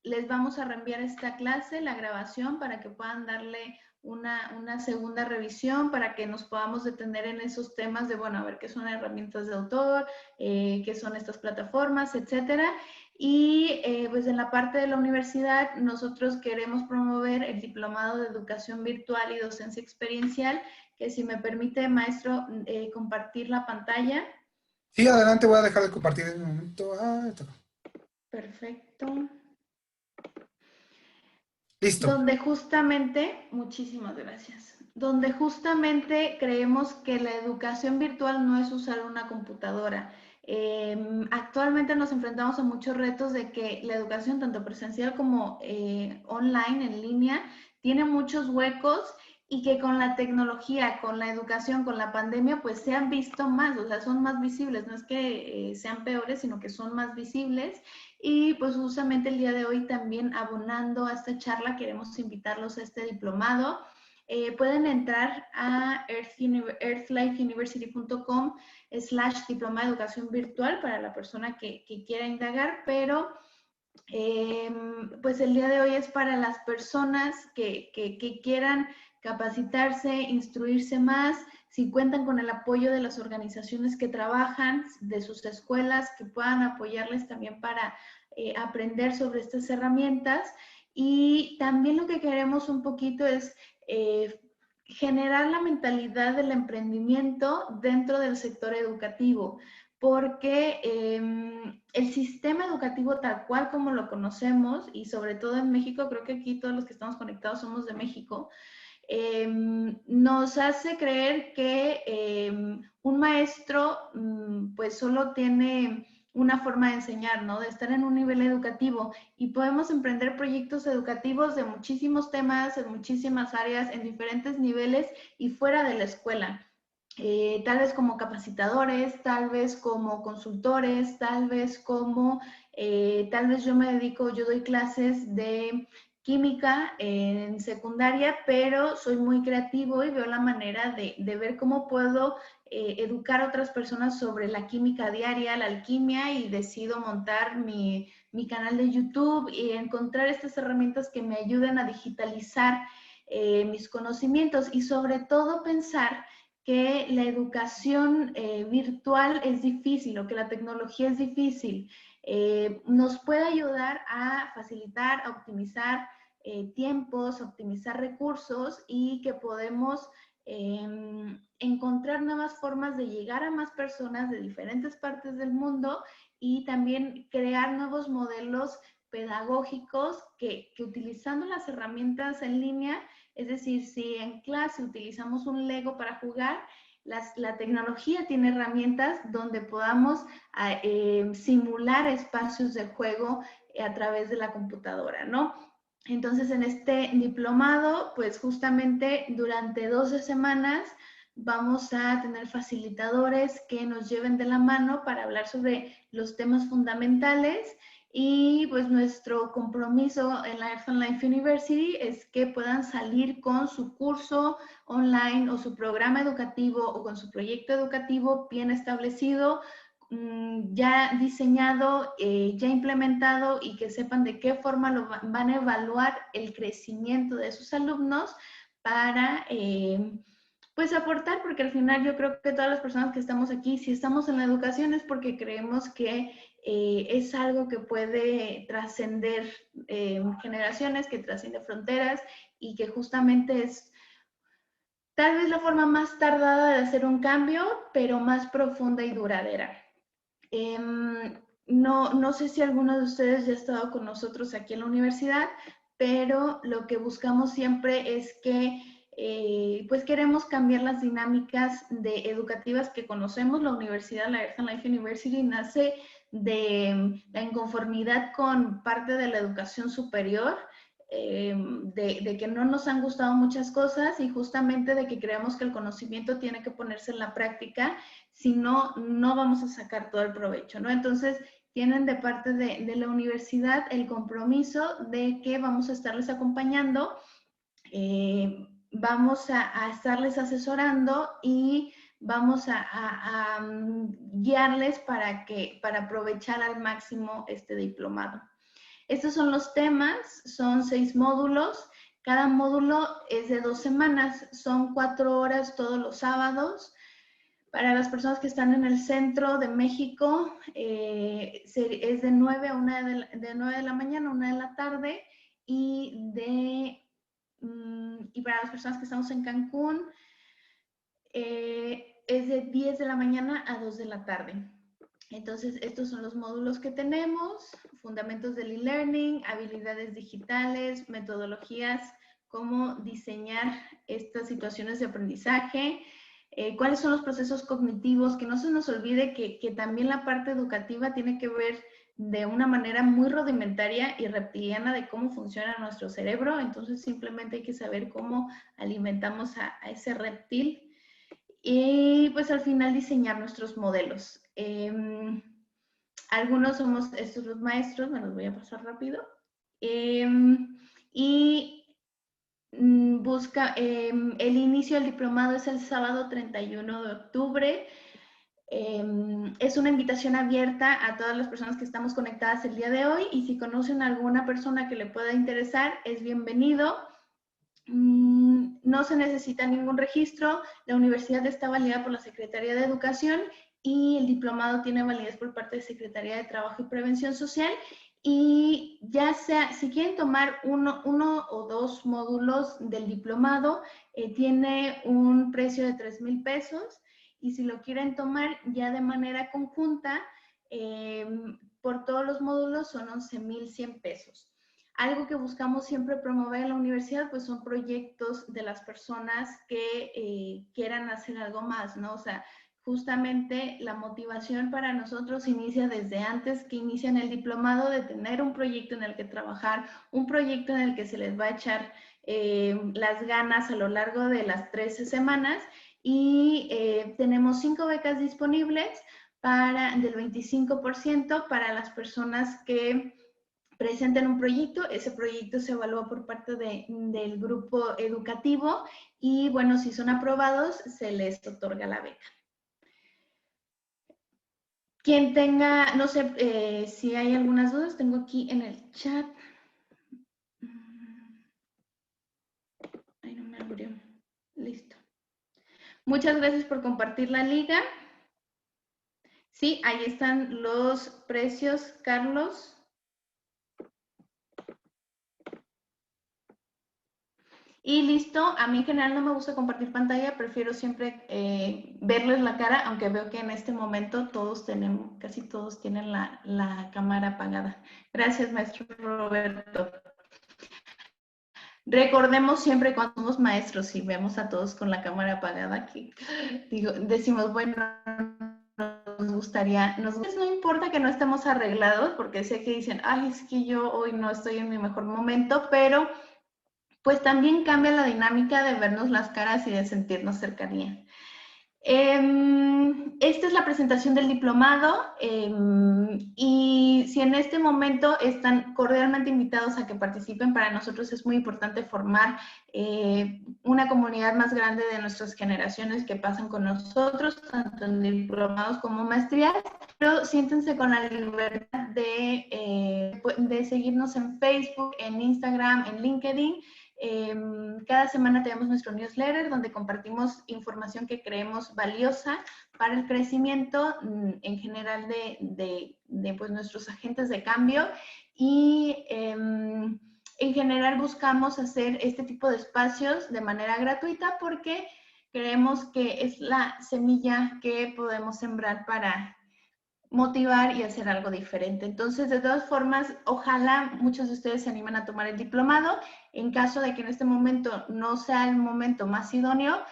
les vamos a reenviar esta clase, la grabación, para que puedan darle una segunda revisión, para que nos podamos detener en esos temas de, bueno, a ver qué son herramientas de autor, qué son estas plataformas, etcétera. Y pues en la parte de la universidad nosotros queremos promover el diplomado de educación virtual y docencia experiencial, que si me permite, maestro, compartir la pantalla. Sí, adelante, voy a dejar de compartir en un momento. Ah, Perfecto. listo. Donde justamente, muchísimas gracias, donde justamente creemos que la educación virtual no es usar una computadora. Actualmente nos enfrentamos a muchos retos de que la educación, tanto presencial como online, en línea, tiene muchos huecos, y que con la tecnología, con la educación, con la pandemia, pues se han visto más, o sea, son más visibles. No es que sean peores, sino que son más visibles. Y pues justamente el día de hoy, también abonando a esta charla, queremos invitarlos a este diplomado. Pueden entrar a earthlifeuniversity.com/diploma de educación virtual para la persona que quiera indagar, pero pues el día de hoy es para las personas que quieran capacitarse, instruirse más, si cuentan con el apoyo de las organizaciones que trabajan, de sus escuelas, que puedan apoyarles también para aprender sobre estas herramientas. Y también lo que queremos un poquito es generar la mentalidad del emprendimiento dentro del sector educativo, porque el sistema educativo tal cual como lo conocemos, y sobre todo en México, creo que aquí todos los que estamos conectados somos de México, nos hace creer que un maestro pues solo tiene una forma de enseñar, ¿no? De estar en un nivel educativo, y podemos emprender proyectos educativos de muchísimos temas, en muchísimas áreas, en diferentes niveles y fuera de la escuela. Tal vez como capacitadores, tal vez como consultores, tal vez como, tal vez yo doy clases de química en secundaria, pero soy muy creativo y veo la manera de ver cómo puedo educar a otras personas sobre la química diaria, la alquimia, y decido montar mi canal de YouTube y encontrar estas herramientas que me ayuden a digitalizar mis conocimientos, y sobre todo pensar que la educación virtual es difícil, o que la tecnología es difícil. Nos puede ayudar a facilitar, a optimizar tiempos, optimizar recursos, y que podemos encontrar nuevas formas de llegar a más personas de diferentes partes del mundo, y también crear nuevos modelos pedagógicos que utilizando las herramientas en línea, es decir, si en clase utilizamos un Lego para jugar, la tecnología tiene herramientas donde podamos simular espacios de juego a través de la computadora, ¿no? Entonces, en este diplomado, pues justamente durante 12 semanas vamos a tener facilitadores que nos lleven de la mano para hablar sobre los temas fundamentales. Y pues nuestro compromiso en la Earth Life University es que puedan salir con su curso online o su programa educativo o con su proyecto educativo bien establecido, ya diseñado, ya implementado, y que sepan de qué forma van a evaluar el crecimiento de sus alumnos para pues aportar, porque al final yo creo que todas las personas que estamos aquí, si estamos en la educación es porque creemos que es algo que puede trascender generaciones, que trasciende fronteras, y que justamente es tal vez la forma más tardada de hacer un cambio, pero más profunda y duradera. No sé si alguno de ustedes ya ha estado con nosotros aquí en la universidad, pero lo que buscamos siempre es que pues queremos cambiar las dinámicas educativas que conocemos. La universidad, la Earth and Life University, nace de la inconformidad con parte de la educación superior, de que no nos han gustado muchas cosas, y justamente de que creemos que el conocimiento tiene que ponerse en la práctica, si no, no vamos a sacar todo el provecho, ¿no? Entonces, tienen de parte de la universidad el compromiso de que vamos a estarles acompañando, vamos a estarles asesorando y vamos a guiarles para aprovechar al máximo este diplomado. Estos son los temas, son 6 módulos. Cada módulo es de 2 semanas, son 4 horas todos los sábados. Para las personas que están en el centro de México, es de 9 de la mañana a 1 de la tarde, y para las personas que estamos en Cancún, es de 10 de la mañana a 2 de la tarde. Entonces, estos son los módulos que tenemos: fundamentos del e-learning, habilidades digitales, metodologías, cómo diseñar estas situaciones de aprendizaje, cuáles son los procesos cognitivos, que no se nos olvide que también la parte educativa tiene que ver de una manera muy rudimentaria y reptiliana de cómo funciona nuestro cerebro. Entonces, simplemente hay que saber cómo alimentamos a ese reptil. Y pues al final diseñar nuestros modelos. Algunos somos estos los maestros, me los voy a pasar rápido. El inicio del diplomado es el sábado 31 de octubre. Es una invitación abierta a todas las personas que estamos conectadas el día de hoy, y si conocen a alguna persona que le pueda interesar, es bienvenido. No se necesita ningún registro, la universidad está validada por la Secretaría de Educación, y el diplomado tiene validez por parte de Secretaría de Trabajo y Prevención Social. Y ya sea, si quieren tomar uno o 2 módulos del diplomado, tiene un precio de 3,000 pesos, y si lo quieren tomar ya de manera conjunta, por todos los módulos son 11,100 pesos. Algo que buscamos siempre promover en la universidad, pues son proyectos de las personas que quieran hacer algo más, ¿no? O sea, justamente la motivación para nosotros inicia desde antes que inician el diplomado, de tener un proyecto en el que trabajar, un proyecto en el que se les va a echar las ganas a lo largo de las 13 semanas. Y tenemos 5 becas disponibles del 25% para las personas que presenten un proyecto. Ese proyecto se evalúa por parte del grupo educativo, y bueno, si son aprobados, se les otorga la beca. Quien tenga, no sé si hay algunas dudas, tengo aquí en el chat. Ay, no me abrió. Listo. Muchas gracias por compartir la liga. Sí, ahí están los precios, Carlos. Y listo. A mí en general no me gusta compartir pantalla, prefiero siempre verles la cara, aunque veo que en este momento casi todos tienen la cámara apagada. Gracias, maestro Roberto. Recordemos siempre cuando somos maestros y vemos a todos con la cámara apagada, que decimos, bueno, nos gustaría, no importa que no estemos arreglados, porque sé que dicen, ay, es que yo hoy no estoy en mi mejor momento, pero pues también cambia la dinámica de vernos las caras y de sentirnos cercanía. Esta es la presentación del diplomado, y si en este momento están cordialmente invitados a que participen. Para nosotros es muy importante formar una comunidad más grande de nuestras generaciones que pasan con nosotros, tanto en diplomados como maestrías. siéntense con la libertad de seguirnos en Facebook, en Instagram, en LinkedIn. Cada semana tenemos nuestro newsletter donde compartimos información que creemos valiosa para el crecimiento en general de pues, nuestros agentes de cambio y en general buscamos hacer este tipo de espacios de manera gratuita porque creemos que es la semilla que podemos sembrar para motivar y hacer algo diferente. Entonces, de todas formas, ojalá muchos de ustedes se animen a tomar el diplomado. En caso de que en este momento no sea el momento más idóneo,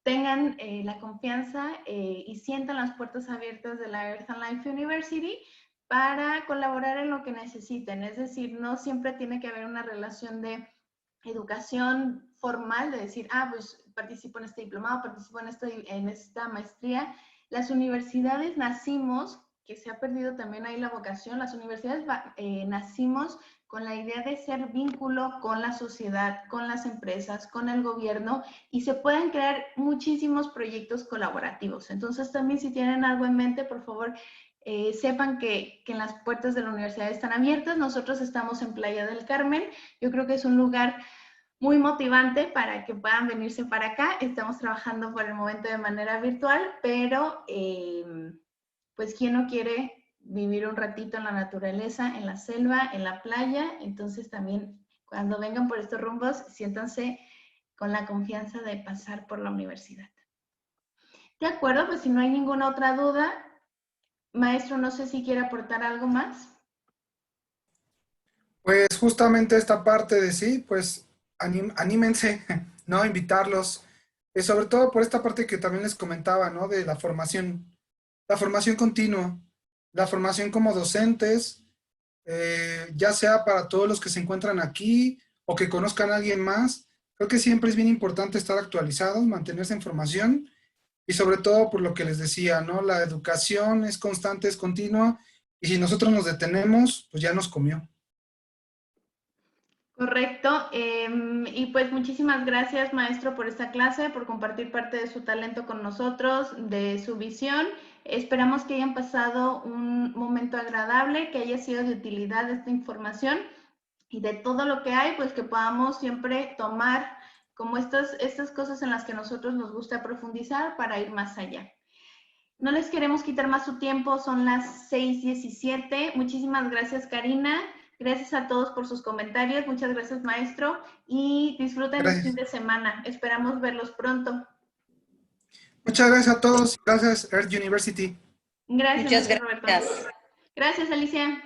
tengan la confianza y sientan las puertas abiertas de la Earth and Life University para colaborar en lo que necesiten. Es decir, no siempre tiene que haber una relación de educación formal, de decir, pues participo en este diplomado, participo en esta maestría. Las universidades nacimos, que se ha perdido también ahí la vocación, las universidades nacimos con la idea de ser vínculo con la sociedad, con las empresas, con el gobierno, y se pueden crear muchísimos proyectos colaborativos. Entonces también si tienen algo en mente, por favor, sepan que en las puertas de la universidad están abiertas. Nosotros estamos en Playa del Carmen. Yo creo que es un lugar muy motivante para que puedan venirse para acá. Estamos trabajando por el momento de manera virtual, pero pues ¿quién no quiere vivir un ratito en la naturaleza, en la selva, en la playa? Entonces también cuando vengan por estos rumbos, siéntanse con la confianza de pasar por la universidad. De acuerdo, pues si no hay ninguna otra duda, maestro, no sé si quiere aportar algo más. Pues justamente esta parte de sí, pues anímense, ¿no? Invitarlos, sobre todo por esta parte que también les comentaba, ¿no? De la formación continua, la formación como docentes, ya sea para todos los que se encuentran aquí o que conozcan a alguien más. Creo que siempre es bien importante estar actualizados, mantenerse en formación y sobre todo por lo que les decía, ¿no? La educación es constante, es continua y si nosotros nos detenemos, pues ya nos comió. Correcto. Y pues muchísimas gracias, maestro, por esta clase, por compartir parte de su talento con nosotros, de su visión. Esperamos que hayan pasado un momento agradable, que haya sido de utilidad esta información y de todo lo que hay, pues que podamos siempre tomar como estas cosas en las que a nosotros nos gusta profundizar para ir más allá. No les queremos quitar más su tiempo, son las 6:17. Muchísimas gracias, Karina. Gracias a todos por sus comentarios. Muchas gracias, maestro. Y disfruten el fin de semana. Esperamos verlos pronto. Muchas gracias a todos. Gracias, Earth University. Gracias, Muchas Roberto. gracias. Gracias, Alicia.